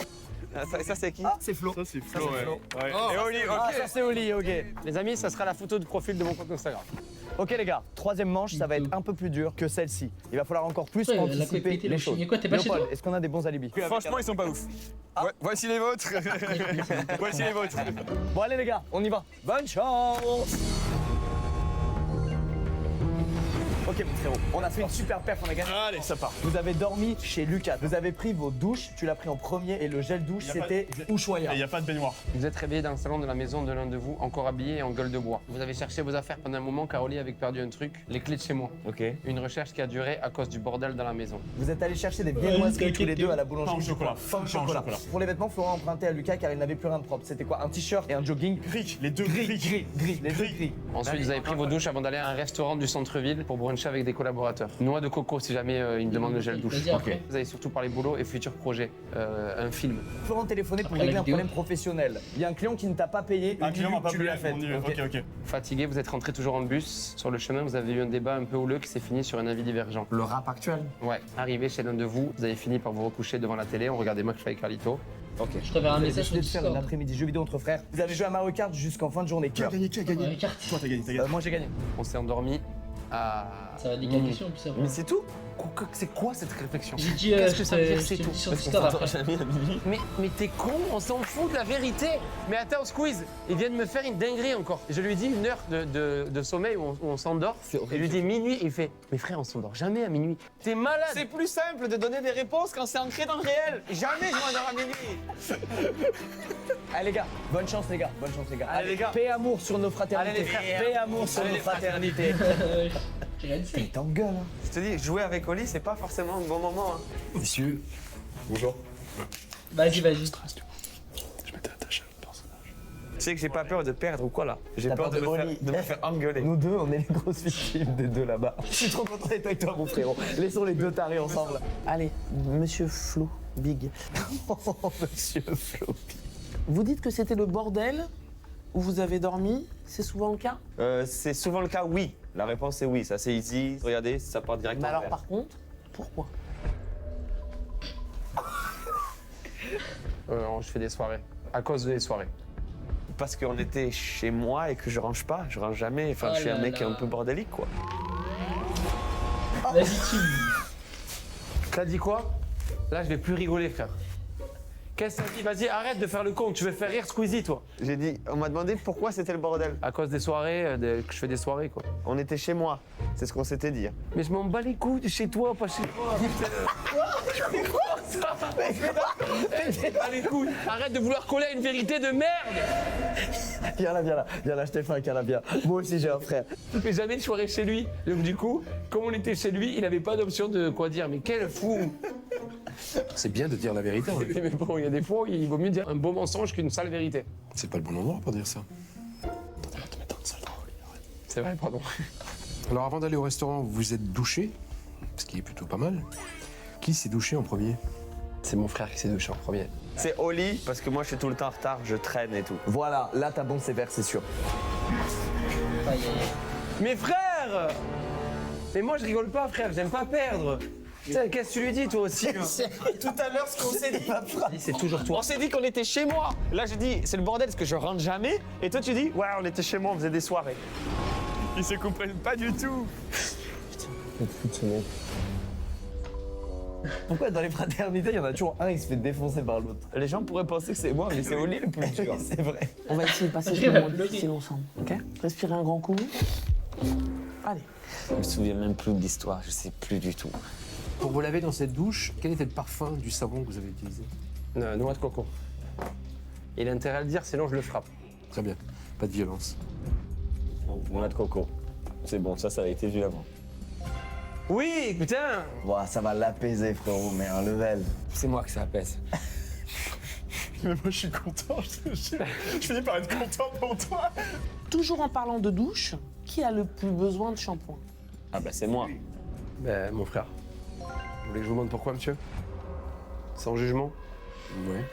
Ça c'est qui? C'est Flo. Ça, c'est Flo, ouais. Ouais. Oh. Et Oli, Ah, ok. ça c'est Oli, ok. Les amis, ça sera la photo de profil de mon compte Instagram. Ok les gars, troisième manche, ça va être un peu plus dur que celle-ci. Il va falloir encore plus Ouais, la anticiper compétition, les choses. mais quoi, t'es pas chez Léopold, toi? est-ce qu'on a des bons alibis? Franchement, ils sont pas ouf. Ouais, voici les vôtres. Voici les vôtres. Bon allez les gars, on y va. Bonne chance. Ok mon frérot, on a fait une super perf, on a gagné. Allez, ça part. Vous avez dormi chez Lucas, vous avez pris vos douches, tu l'as pris en premier et le gel douche c'était Ushuaïa. Et il n'y a pas de baignoire. Vous êtes réveillé dans le salon de la maison de l'un de vous, encore habillé et en gueule de bois. Vous avez cherché vos affaires pendant un moment car Oli avait perdu un truc, les clés de chez moi. Ok. Une recherche qui a duré à cause du bordel dans la maison. Vous êtes allé chercher des viennoiseries tous les deux à la Pain au boulangerie. chocolat. Pain au chocolat. Pour les vêtements, Florent a emprunté à Lucas car il n'avait plus rien de propre. C'était quoi? Un t-shirt et un jogging Gris, les deux gris. gris, les deux gris. Ensuite, vous avez pris vos douches avant d'aller à un restaurant du centre-ville pour bruncher avec des collaborateurs. Noix de coco si jamais ils me demandent le gel douche. Vas-y, après. Vous avez surtout parlé boulot et futurs projets. Un film. Florent téléphonait pour Après la régler un vidéo. problème professionnel. Il y a un client qui ne t'a pas payé. Un une client minute, m'a pas tu lui as payé fait. mon numéro. Ok. Fatigué, vous êtes rentré toujours en bus. Sur le chemin, vous avez eu un débat un peu houleux qui s'est fini sur un avis divergent. Le rap actuel? Ouais. Arrivé chez l'un de vous, vous avez fini par vous recoucher devant la télé, on regardait McFly et Carlito. Ok. Je t'enverrai un Vous avez message sur décidé de faire une Discord. après-midi jeu vidéo entre frères. Vous avez joué à Mario Kart jusqu'en fin de journée. Qui a gagné? Qui a gagné? Ouais, carte. Toi, t'as gagné. Moi j'ai gagné. On s'est endormi à... Ça va décaler question en plus après. Mais c'est tout? C'est quoi cette réflexion? J'ai dit, Qu'est-ce que ça veut dire, je c'est t'ai tout? dit sur Discord après. Mais t'es con, on s'en fout de la vérité. Mais attends, Squeeze, il vient de me faire une dinguerie encore. Je lui dis 1 heure de sommeil où on s'endort. Je lui dis minuit, il fait mais frère, on s'endort jamais à minuit. T'es malade. C'est plus simple de donner des réponses quand c'est ancré dans le réel. Jamais je m'endors à minuit. Allez les gars, bonne chance les gars, bonne chance les gars. Allez, les gars. Paix amour sur nos fraternités. Allez, les frères. Paix amour sur Allez, nos les frères. fraternités. J'ai rien dit. T'es en gueule hein. Je te dis, jouer avec Oli, c'est pas forcément un bon moment. Hein. Messieurs, bonjour. Vas-y. Je m'étais attaché à un personnage. Tu sais que j'ai pas peur de perdre ou quoi là? J'ai T'as peur de peur de me, Oli. faire, de me faire engueuler. Nous deux, on est les grosses victimes des deux là-bas. Je suis trop content d'être avec toi mon frérot. Laissons les deux tarés ensemble. Allez, monsieur Flo, Big. Oh monsieur Flo. Vous dites que c'était le bordel où vous avez dormi. C'est souvent le cas? C'est souvent le cas, oui. La réponse est oui, ça c'est easy. Regardez, ça part Mais directement. alors vers. par contre, pourquoi? Je fais des soirées. À cause des soirées. Parce qu'on était chez moi et que je range pas, je range jamais. Enfin, Oh je suis un là mec là. un peu bordélique quoi. Vas-y, Tim. T'as dit quoi? Là, je vais plus rigoler, frère. Qu'est-ce que t'as dit? Vas-y, arrête de faire le con. Tu veux faire rire Squeezie, toi? J'ai dit, on m'a demandé pourquoi c'était le bordel. À cause des soirées, que je fais des soirées, quoi. On était chez moi, c'est ce qu'on s'était dit. Mais je m'en bats les couilles de chez toi, pas chez toi. Bats les couilles. Arrête de vouloir coller à une vérité de merde. Viens là, je t'ai fait un câlin, viens. Moi aussi j'ai un frère. Je fais jamais de soirée chez lui. Donc du coup, comme on était chez lui, il n'avait pas d'option de quoi dire. Mais quel fou. C'est bien de dire la vérité. hein. Mais bon, il y a des fois où il vaut mieux dire un beau mensonge qu'une sale vérité. C'est pas le bon endroit pour dire ça. C'est vrai, pardon. Alors avant d'aller au restaurant, vous vous êtes douché, ce qui est plutôt pas mal. Qui s'est douché en premier? C'est mon frère qui s'est douché en premier. C'est Oli, parce que moi je suis tout le temps en retard, je traîne et tout. Voilà, là t'as bon sévère, c'est sûr. Aïe, aïe, aïe. Mais frère! Mais moi je rigole pas, frère, j'aime pas perdre. Putain, qu'est-ce que tu lui dis toi aussi? Tout à l'heure, ce qu'on s'est dit. C'est toujours toi. On s'est dit qu'on était chez moi. Là j'ai dit, c'est le bordel parce que je rentre jamais. Et toi tu dis, ouais, on était chez moi, on faisait des soirées. Ils se comprennent pas du tout. Pourquoi dans les fraternités, il y en a toujours un qui se fait défoncer par l'autre? Les gens pourraient penser que c'est moi, mais c'est Oli le plus dur. C'est vrai. On va essayer de passer ce J'ai moment bloqué. difficile ensemble, ok? Respirez un grand coup. Allez. Je me souviens même plus de l'histoire, je sais plus du tout. Pour vous laver dans cette douche, quel était le parfum du savon que vous avez utilisé? Noix de coco. Il a intérêt à le dire, sinon je le frappe. Très bien, pas de violence. Noix de coco. C'est bon, ça a été vu avant. Oui, putain. Ouah, ça va l'apaiser, frérot, mais un level. C'est moi que ça apaise. Mais moi, je suis content. Je finis par être content pour toi. Toujours en parlant de douche, qui a le plus besoin de shampoing? Ah bah c'est moi. Ben, mon frère. Vous voulez que je vous montre pourquoi, monsieur? Sans jugement. Ouais.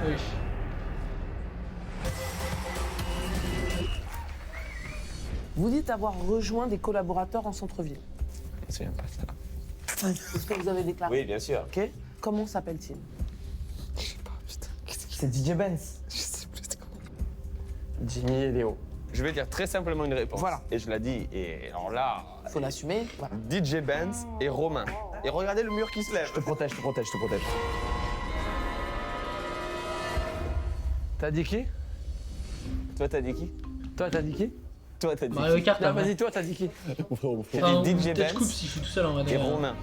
Oui. Vous dites avoir rejoint des collaborateurs en centre-ville. Je me souviens pas de ça. C'est ce que vous avez déclaré. Oui, bien sûr. Ok. Comment s'appelle-t-il? Je sais pas, putain. Qu'est-ce qu'il C'est DJ Benz. Je sais plus, c'était comment. Jimmy et Léo. Je vais dire très simplement une réponse. Voilà. Et je la dis, et alors là, Faut l'assumer. Voilà. DJ Benz et Romain. Et regardez le mur qui se lève. Je te protège, je te protège, je te protège. T'as dit qui? Toi, t'as dit qui? Toi, t'as dit qui? Toi, t'as dit Mario qui? Kart, Non, hein. vas-y, toi, t'as dit qui? Mon frère, mon frère. Enfin, J'ai dit DJ peut-être je coupe Benz si je suis tout seul en vrai. et Romain.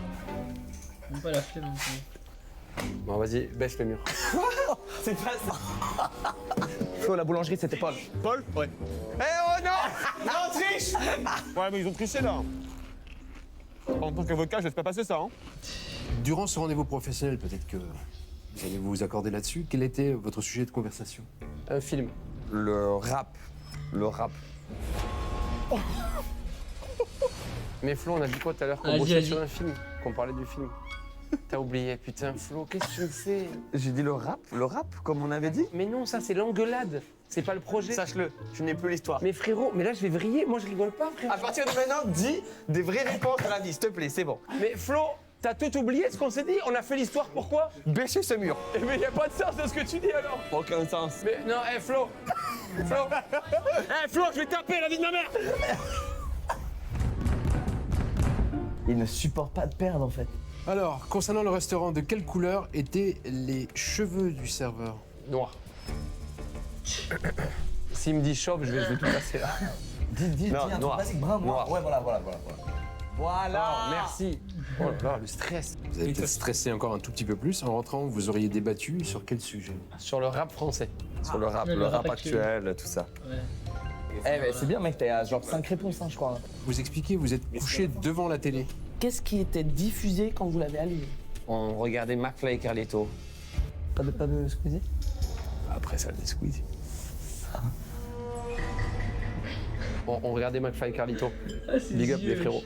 Même pas la flemme. Hein. Bon, vas-y, baisse le mur. C'est facile. Flo, la boulangerie, c'était Paul. Paul? Ouais. Eh oh non! Non, triche! Ouais, mais ils ont triché là. En tant qu'avocat, je laisse pas passer ça. Hein. Durant ce rendez-vous professionnel, peut-être que vous allez vous accorder là-dessus. Quel était votre sujet de conversation? Un film. Le rap. Le rap. Mais Flo, on a dit quoi tout à l'heure? Qu'on Vas-y, bossait vas-y. sur un film, qu'on parlait du film. T'as oublié, putain, Flo, qu'est-ce que tu me fais? J'ai dit le rap, comme on avait dit. Mais non, ça c'est l'engueulade, c'est pas le projet. Sache-le, je n'ai plus l'histoire. Mais frérot, mais là je vais vriller, moi je rigole pas, frérot. À partir de maintenant, dis des vraies réponses à la vie, s'il te plaît, c'est bon. Mais Flo, t'as tout oublié ce qu'on s'est dit? On a fait l'histoire pourquoi? Bêchez ce mur. Eh mais y a pas de sens de ce que tu dis alors. Aucun sens. Mais non, hé Flo. Flo. Hé Flo, je vais taper la vie de ma mère. Il ne supporte pas de perdre, en fait. Alors, concernant le restaurant, de quelle couleur étaient les cheveux du serveur? Noir. S'il me dit chauve, je vais tout passer là. Dis Non, un truc noir. basique, brun, noir. Noir. Ouais, voilà. Voilà. Oh, merci. Oh là là, le stress. Vous avez peut-être stressé encore un tout petit peu plus. En rentrant, vous auriez débattu sur quel sujet? Sur le rap français. Sur le rap, Ouais, le rap actuel, tout ça. Ouais. Eh, mais c'est bien, mec, t'as genre 5 réponses, hein, je crois. Vous expliquez, vous êtes couché devant la télé. Qu'est-ce qui était diffusé quand vous l'avez allumé? On regardait McFly et Carlito. Pas de Squeezie? Après ça, des Squeezie. On regardait McFly et Carlito. Ah, c'est Big up vieux, les frérots.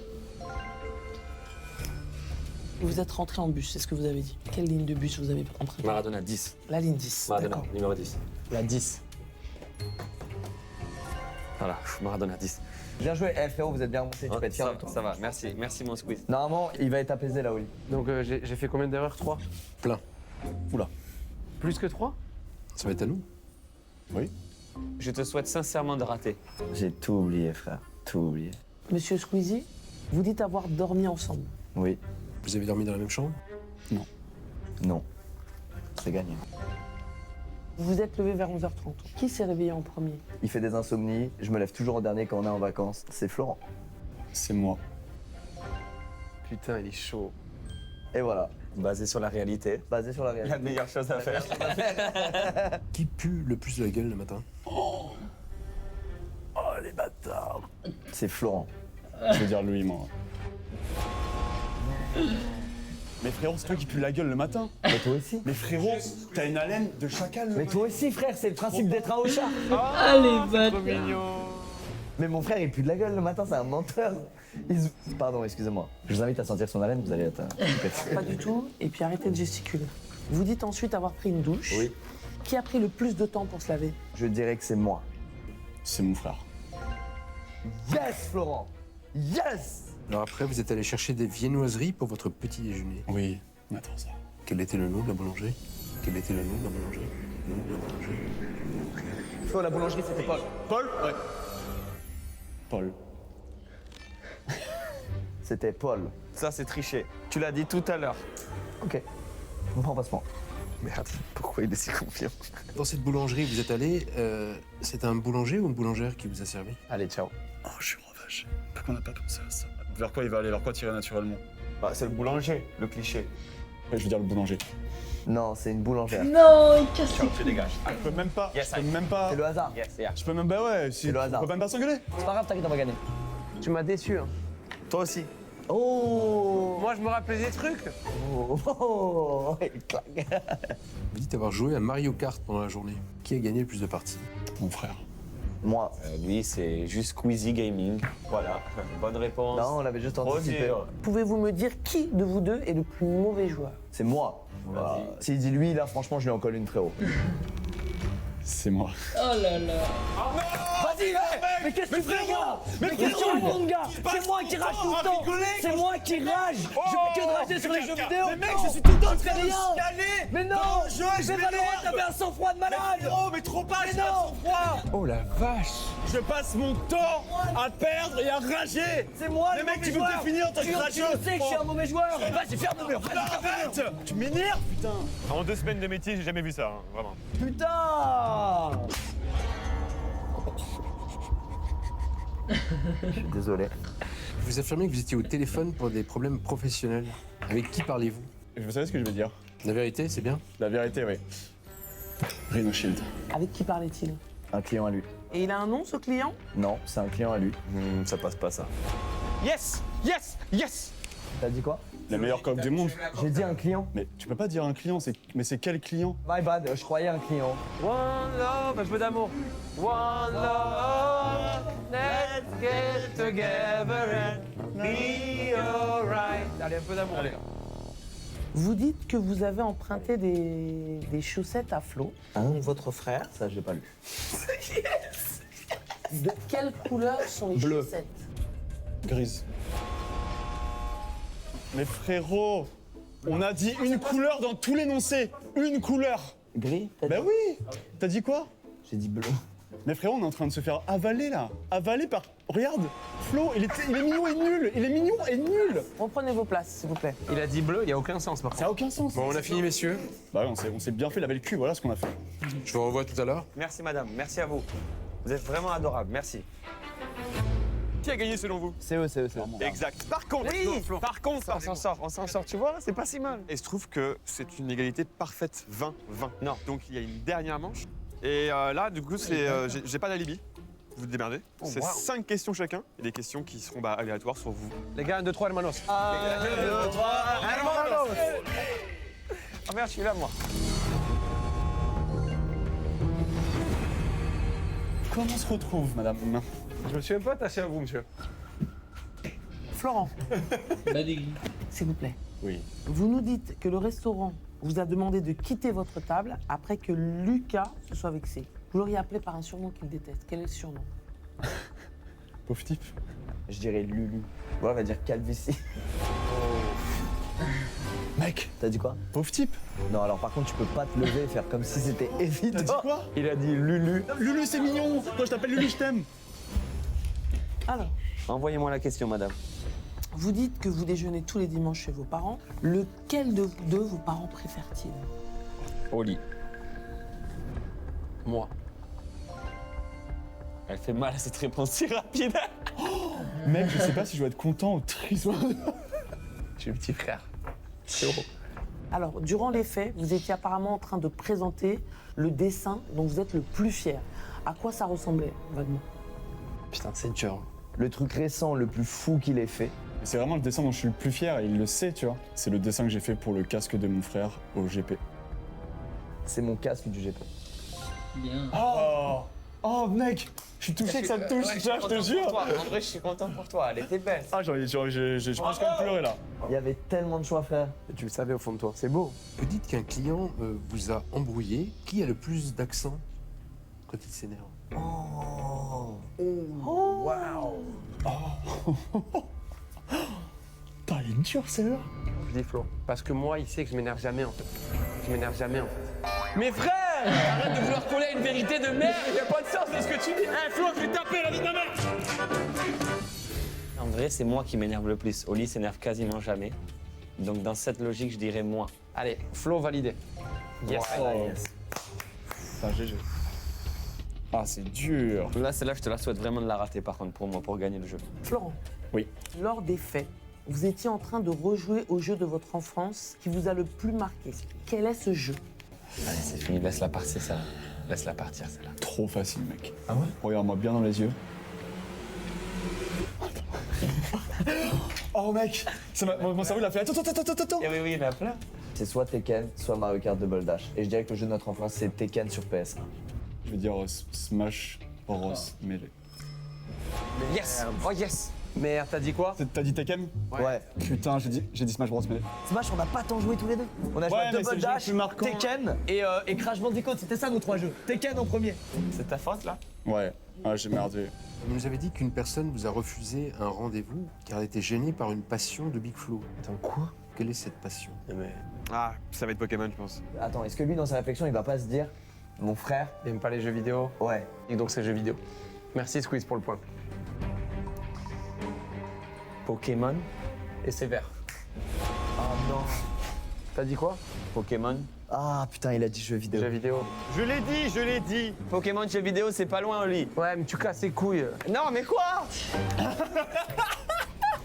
Vous êtes rentré en bus, c'est ce que vous avez dit. Quelle ligne de bus vous avez empruntée? Maradona 10. La ligne 10. Maradona, D'accord. numéro 10. La 10. Voilà, Maradona 10. Bien joué, eh, frérot, vous êtes bien remonté, tu peux être fier de toi. Ça va, merci, merci mon squeeze. Normalement, il va être apaisé là, Oli. Donc j'ai fait combien d'erreurs? 3? Plein. Oula. Plus que 3? Ça va être à nous. Je te souhaite sincèrement de rater. J'ai tout oublié, frère. Tout oublié. Monsieur Squeezie, vous dites avoir dormi ensemble. Oui. Vous avez dormi dans la même chambre? Non. C'est gagné. Vous vous êtes levé vers 11h30. Qui s'est réveillé en premier? Il fait des insomnies. Je me lève toujours au dernier quand on est en vacances. C'est Florent. C'est moi. Putain, il est chaud. Et voilà. Basé sur la réalité. Basé sur la réalité. La meilleure chose à faire. Qui pue le plus de la gueule le matin? Oh, les bâtards. C'est Florent. Je veux dire lui, moi. Mais frérot, c'est toi qui pue la gueule le matin. Mais toi aussi. Mais frérot, t'as une haleine de chacal. Mais toi aussi, frère, c'est le principe d'être un chat. Allez, bâtard. Mais mon frère, il pue de la gueule le matin, c'est un menteur. Pardon, excusez-moi. Je vous invite à sentir son haleine, vous allez être... Pas du tout. Et puis arrêtez de gesticuler. Vous dites ensuite avoir pris une douche. Oui. Qui a pris le plus de temps pour se laver? Je dirais que c'est moi. C'est mon frère. Yes, Florent. Yes. Alors après, vous êtes allé chercher des viennoiseries pour votre petit déjeuner. Oui. Attends ça. Quel était le nom de la boulangerie? Quel était le nom de la boulangerie? Le nom de la boulangerie? Flo, la boulangerie, c'était Paul. Paul? Ouais. Paul. C'était Paul. Ça, c'est triché. Tu l'as dit tout à l'heure. Ok. On prend passe-moi. Merde, pourquoi il est si confiant? Dans cette boulangerie où vous êtes allé, c'est un boulanger ou une boulangère qui vous a servi? Allez, ciao. Oh, je suis vache. Pourquoi on n'a pas pensé à ça? Vers quoi il va aller? Vers quoi tirer naturellement? Bah, c'est le boulanger, le cliché. Ouais, je veux dire le boulanger. Non, c'est une boulangère. Non, il casse les Tu dégages. Je peux même pas. Yes, je peux même pas. C'est le hasard. Yes, yeah. Je peux même. Bah ouais, si. C'est le hasard. On peut même pas s'engueuler. C'est pas grave, t'inquiète, on va gagner. Tu m'as déçu. Hein. Toi aussi. Oh, Moi, je me rappelais des trucs. oh, il claque. Vous dites avoir joué à Mario Kart pendant la journée. Qui a gagné le plus de parties? Mon frère. Moi. Lui, c'est juste Squeezie Gaming. Voilà, bonne réponse. Non, on l'avait juste anticipé. Pouvez-vous me dire qui de vous deux est le plus mauvais joueur? C'est moi. Bah, s'il dit lui, là, franchement, je lui en colle une, frérot. C'est moi. Oh là là. Vas-y, mais qu'est-ce que tu fais, gars? Mais qu'est-ce que tu fais, gars? C'est moi qui rage tout le temps. C'est moi qui rage. Je fais que de rager sur les jeux vidéo. Mais mec, je suis tout le temps en train de rien. Mais non. Mais Valorant, t'avais un sang-froid de malade. Mais trop pas, j'ai un sang-froid. Oh la vache! Je passe mon temps à perdre et à rager. C'est moi Mais le mec, mauvais tu veux joueur. te définir en tant que Tu rageux? sais que je suis un mauvais joueur. Vas-y, ferme le mur. Arrête! Tu m'énerves, putain. En 2 semaines de métier, j'ai jamais vu ça, hein, vraiment. Putain. Je suis désolé. Vous affirmez que vous étiez au téléphone pour des problèmes professionnels. Avec qui parlez-vous? Vous savez ce que je veux dire? La vérité, c'est bien? La vérité, oui. Rhino Shield. Avec qui parlait-il? Un client à lui. Et il a un nom, ce client? Non, c'est un client à lui. Ça passe pas, ça. Yes! Yes! Yes! T'as dit quoi? La meilleure coque du monde. J'ai dit un client. Mais tu peux pas dire un client, mais c'est quel client? My bad, je croyais un client. One love, un peu d'amour. One love, let's get together and be alright. Allez, un peu d'amour. Allez. Vous dites que vous avez emprunté des chaussettes à Flo, votre frère. Ça, j'ai pas lu. De quelle couleur sont les Bleu. chaussettes? Grise. Mais frérot, on a dit une couleur dans tout l'énoncé. Une couleur. Gris, t'as Ben dit? oui! T'as dit quoi? J'ai dit bleu. Mais frérot, on est en train de se faire avaler là. Avaler par. Regarde! Flo, il est mignon et nul! Il est mignon et nul! Reprenez vos places, s'il vous plaît. Il a dit bleu, il n'y a aucun sens par contre. Ça a aucun sens. Bon, on a fini, messieurs. Bah ouais, on s'est bien fait laver le cul, voilà ce qu'on a fait. Je vous revois tout à l'heure. Merci, madame. Merci à vous. Vous êtes vraiment adorable. Merci. Qui a gagné selon vous? C'est eux. Exact. Par contre, On s'en sort, tu vois, c'est pas si mal. et je trouve que c'est une égalité parfaite 20-20. Non. Donc il y a une dernière manche. Et là, du coup, c'est, j'ai pas d'alibi. Vous vous démerdez. C'est 5 questions chacun. Et des questions qui seront aléatoires sur vous. Les gars, 1, 2, 3, hermanos. 1, 2, 3, hermanos. Oh merde, je suis là, moi. Comment on se retrouve, madame? Je me suis même pas attaché à vous, monsieur. Florent, Badegui. s'il vous plaît. Oui. Vous nous dites que le restaurant vous a demandé de quitter votre table après que Lucas se soit vexé. Vous l'auriez appelé par un surnom qu'il déteste. Quel est le surnom? Pauvre type. Je dirais Lulu. Ouais, on va dire calvitie. Mec, T'as dit quoi? pauvre type. Non, alors par contre, tu peux pas te lever et faire comme si c'était évident. T'as dit quoi? Il a dit Lulu. Lulu, c'est mignon. Quand je t'appelle Lulu, je t'aime. Alors, Envoyez-moi la question, madame. vous dites que vous déjeunez tous les dimanches chez vos parents. Lequel de vous deux vos parents préfèrent-ils? Au lit. Moi. Elle fait mal à cette réponse si rapide. Mec, je sais pas si je dois être content ou triste. Je suis le petit frère. C'est gros. Alors, durant les faits, vous étiez apparemment en train de présenter le dessin dont vous êtes le plus fier. À quoi ça ressemblait, vaguement? Putain, c'est dur. Le truc récent, le plus fou qu'il ait fait. C'est vraiment le dessin dont je suis le plus fier et il le sait, tu vois. C'est le dessin que j'ai fait pour le casque de mon frère au GP. C'est mon casque du GP. Bien. Oh mec, je suis touché que ça te touche, je te jure. En vrai, je suis content pour toi. Elle était belle. Ah, je pense quand même pleurer là. Il y avait tellement de choix, frère. Et tu le savais au fond de toi. C'est beau. Vous dites qu'un client vous a embrouillé. Qui a le plus d'accent quand il s'énerve? Putain, il est dur celle-là. Je dis Flo. Parce que moi, il sait que je m'énerve jamais en fait. Je m'énerve jamais en fait. Mais frère! Arrête de vouloir coller à une vérité de merde! Il n'y a pas de sens dans ce que tu dis! Eh Flo, je vais taper la vie de ma mère! Non, En vrai, c'est moi qui m'énerve le plus. Oli s'énerve quasiment jamais. Donc dans cette logique, je dirais moi. Allez, Flo validé. Yes. Putain, GG. Ah, c'est dur. Là, celle-là, je te la souhaite vraiment de la rater par contre pour moi, pour gagner le jeu. Florent. Oui. Lors des faits, vous étiez en train de rejouer au jeu de votre enfance qui vous a le plus marqué. Quel est ce jeu? Allez, c'est fini, laisse-la partir, ça. Laisse-la partir, celle-là. Trop facile, mec. Ah ouais? Regarde-moi bien dans les yeux. Oh, mec, mon cerveau, il a fait attends. Oui, il y en a plein. C'est soit Tekken, soit Mario Kart Double Dash. Et je dirais que le jeu de notre enfance, c'est Tekken sur PS1. Je vais dire Smash Bros. Melee. Yes. Oh yes. Merde, t'as dit quoi? T'as dit Tekken? Ouais. Putain, j'ai dit Smash Bros. Melee. Smash, on n'a pas tant joué tous les deux. On a joué à mais c'est Double le jeu le Dash, plus marquant. Tekken et Crash Bandicoot. C'était ça nos 3 jeux. Tekken en premier. C'est ta faute, là? Ouais, j'ai merdé. Vous nous avez dit qu'une personne vous a refusé un rendez-vous car elle était gênée par une passion de Big Flo. Attends, quoi? Quelle est cette passion? Ah, ça va être Pokémon, je pense. Attends, est-ce que lui, dans sa réflexion, il va pas se dire mon frère? Il aime pas les jeux vidéo. Ouais. Et donc c'est jeux vidéo. Merci Squeeze pour le point. Pokémon. Et c'est vert. Oh non. T'as dit quoi? Pokémon. Ah putain, il a dit jeux vidéo. Jeux vidéo. Je l'ai dit. Pokémon jeux vidéo, c'est pas loin, Oli. Ouais, mais tu casses les couilles. Non, mais quoi?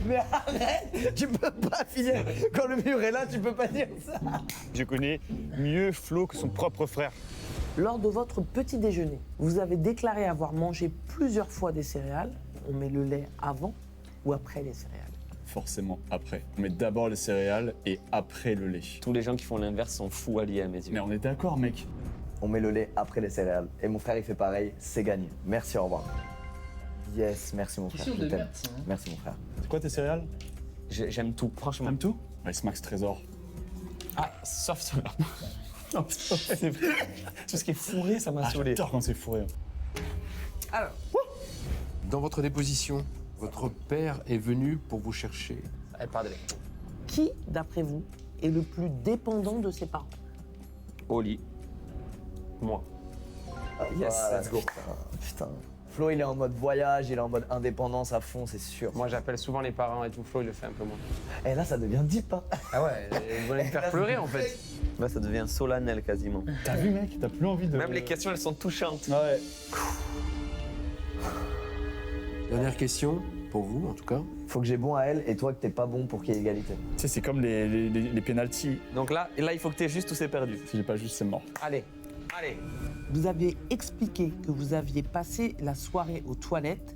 Mais arrête. Tu peux pas finir. Quand le mur est là, tu peux pas dire ça. Je connais mieux Flo que son propre frère. Lors de votre petit déjeuner, vous avez déclaré avoir mangé plusieurs fois des céréales. On met le lait avant ou après les céréales? Forcément, après. On met d'abord les céréales et après le lait. Tous les gens qui font l'inverse sont fous alliés à mes yeux. Mais on est d'accord, mec. On met le lait après les céréales. Et mon frère, il fait pareil. C'est gagné. Merci, au revoir. Yes, merci mon frère. Question Je de t'aime. merde, ça, hein. Merci mon frère. C'est quoi tes céréales? J'aime tout, franchement. T'aimes tout? Ouais, c'est Max Trésor. Ah, sauf cela. Non, c'est vrai. Tout ce qui est fourré, ça m'a saoulé. J'adore quand c'est fourré. Alors, Dans votre déposition, votre père est venu pour vous chercher. elle part de lait. Qui, d'après vous, est le plus dépendant de ses parents? Oli. Moi. Yes, let's go. Putain. Flo, il est en mode voyage, il est en mode indépendance à fond, c'est sûr. Moi, j'appelle souvent les parents et tout. Flo, il le fait un peu moins. Et là, ça devient deep, hein. Ah ouais, ils veulent me faire pleurer en fait. Là, ça devient solennel quasiment. T'as vu, mec? T'as plus envie de. Même les questions, elles sont touchantes. Ouais. Dernière question, pour vous en tout cas. Faut que j'ai bon à elle et toi que t'es pas bon pour qu'il y ait égalité. Tu sais, c'est comme les pénaltys. Donc là, il faut que t'aies juste ou c'est perdu. Si j'ai pas juste, c'est mort. Allez, allez. Vous aviez expliqué que vous aviez passé la soirée aux toilettes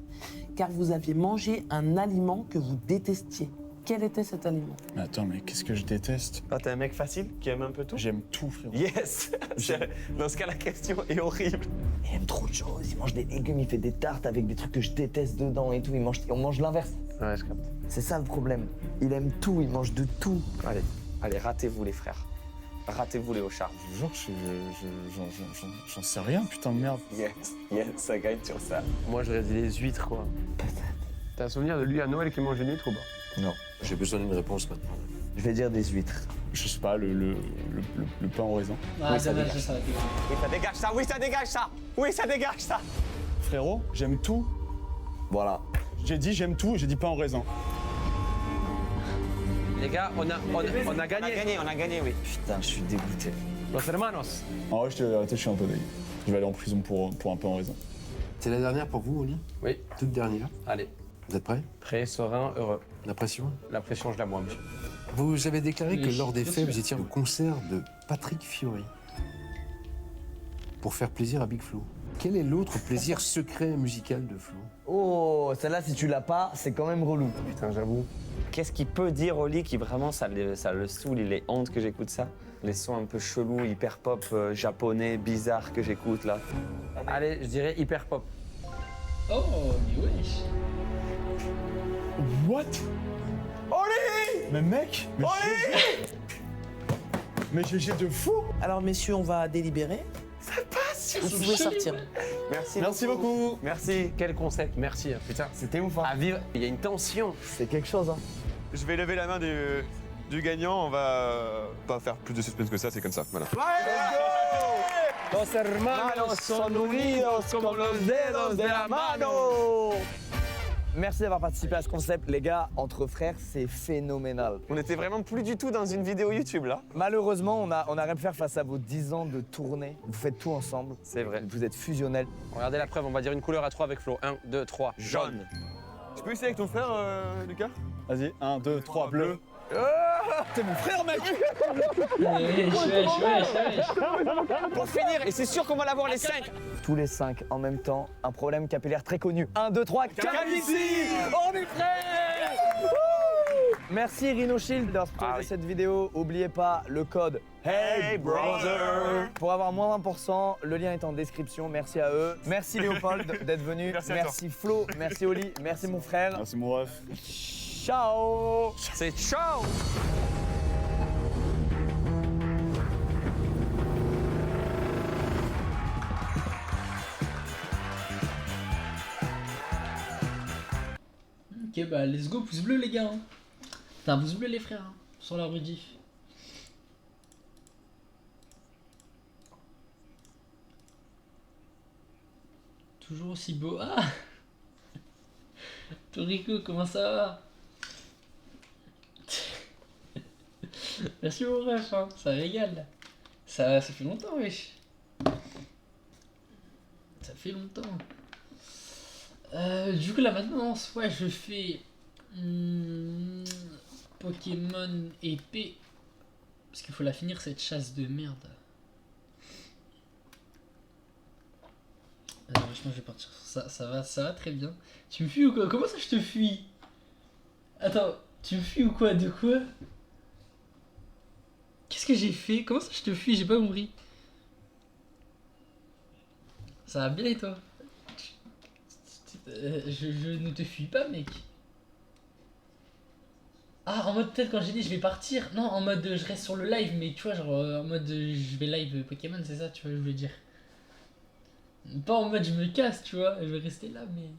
car vous aviez mangé un aliment que vous détestiez. Quel était cet aliment? Mais attends, mais qu'est-ce que je déteste? Ah, t'es un mec facile qui aime un peu tout? J'aime tout, frérot. Yes. Dans ce cas, la question est horrible. Il aime trop de choses, il mange des légumes, il fait des tartes avec des trucs que je déteste dedans et tout. On mange l'inverse. Ouais, je capte. C'est ça le problème. Il aime tout, il mange de tout. Allez, ratez-vous les frères. Ratez-vous les hochards. Je vous jure que j'en sais rien, putain de merde. Yes, ça gagne sur ça. Moi, j'aurais dit les huîtres, quoi. T'as un souvenir de lui à Noël qui mange une huître ou pas? Non. J'ai besoin d'une réponse maintenant. Je vais dire des huîtres. Je sais pas, le pain au raisin. Ah, ça dégage ça. Oui, ça dégage ça. Oui, ça dégage ça. Oui, ça dégage ça. Frérot, j'aime tout. Voilà. J'ai dit j'aime tout, j'ai dit pain au raisin. Les gars, on a gagné. On a gagné, oui. Putain, je suis dégoûté. Los hermanos. En vrai, je te dis la vérité, je suis un peu dégueu. Je vais aller en prison pour un pain au raisin. C'est la dernière pour vous, Oli? Oui. Toute dernière. Allez. Vous êtes prêts? Prêt, serein, heureux. La pression? La pression, je la bois, monsieur. Vous avez déclaré que Oui, lors des bien faits, sûr. vous étiez au concert de Patrick Fiori pour faire plaisir à Big Flo. Quel est l'autre plaisir secret musical de Flo? Oh, celle-là, si tu l'as pas, c'est quand même relou. Putain, j'avoue. Qu'est-ce qu'il peut dire, Oli, qui vraiment, ça le saoule, il est honte que j'écoute ça? Les sons un peu chelous, hyper pop, japonais, bizarres que j'écoute, là. Allez, je dirais hyper pop. Oh, mais wesh. What? Oli! Mais mec! Mais GG! Mais GG de fou! Alors messieurs, on va délibérer. Vous pouvez sortir. Merci beaucoup! Merci. Quel concept, merci. Putain, C'était ouf, hein. à vivre, il y a une tension. C'est quelque chose, hein. Je vais lever la main du gagnant. On va pas faire plus de suspense que ça, c'est comme ça. Voilà. Los hermanos son unidos como los dedos de la mano. Merci d'avoir participé à ce concept. Les gars, entre frères, c'est phénoménal. On était vraiment plus du tout dans une vidéo YouTube là. Malheureusement, on a rien pu faire face à vos 10 ans de tournée. Vous faites tout ensemble. C'est vrai. Vous êtes fusionnels. Regardez la preuve, on va dire une couleur à 3 avec Flo. 1, 2, 3. Jaune. Tu peux essayer avec ton frère, Lucas? Vas-y, 1, 2, 3, bleu. T'es mon frère, mec. Wesh. Pour finir, et c'est sûr qu'on va l'avoir les 5. Tous les 5 en même temps, un problème capillaire très connu. 1, 2, 3, calvitie. On est prêts. Merci Rhino Shield d'avoir sponsorisé cette vidéo. N'oubliez pas le code Hey Brother pour avoir moins 20%. Le lien est en description. Merci à eux. Merci Léopold d'être venu. Merci Flo. Merci Oli. Merci mon frère. Merci mon ref. Ciao. C'est ciao. Ok, bah let's go, pouce bleu les gars. Hein. T'as un pouce bleu les frères, hein, sur la rediff. Toujours aussi beau. Ah Torico, comment ça va? Merci mon ref, hein, ça régale. Ça fait longtemps, wesh. Ça fait longtemps. Du coup, la maintenance, ouais, je fais Pokémon épée. Parce qu'il faut la finir cette chasse de merde. Franchement, je vais partir sur ça. Ça va très bien. Tu me fuis ou quoi? Comment ça, je te fuis? Attends, tu me fuis ou quoi? De quoi? Qu'est-ce que j'ai fait? Comment ça, je te fuis? J'ai pas compris. Ça va bien et toi? Je ne te fuis pas, mec. Ah, en mode peut-être quand j'ai dit je vais partir. Non, en mode je reste sur le live, mais tu vois, genre en mode je vais live Pokémon, c'est ça, tu vois, je veux dire. Pas en mode je me casse, tu vois, je vais rester là, mais.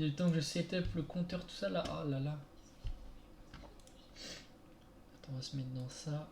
Le temps que je setup le compteur, tout ça là, oh là là. Attends, on va se mettre dans ça.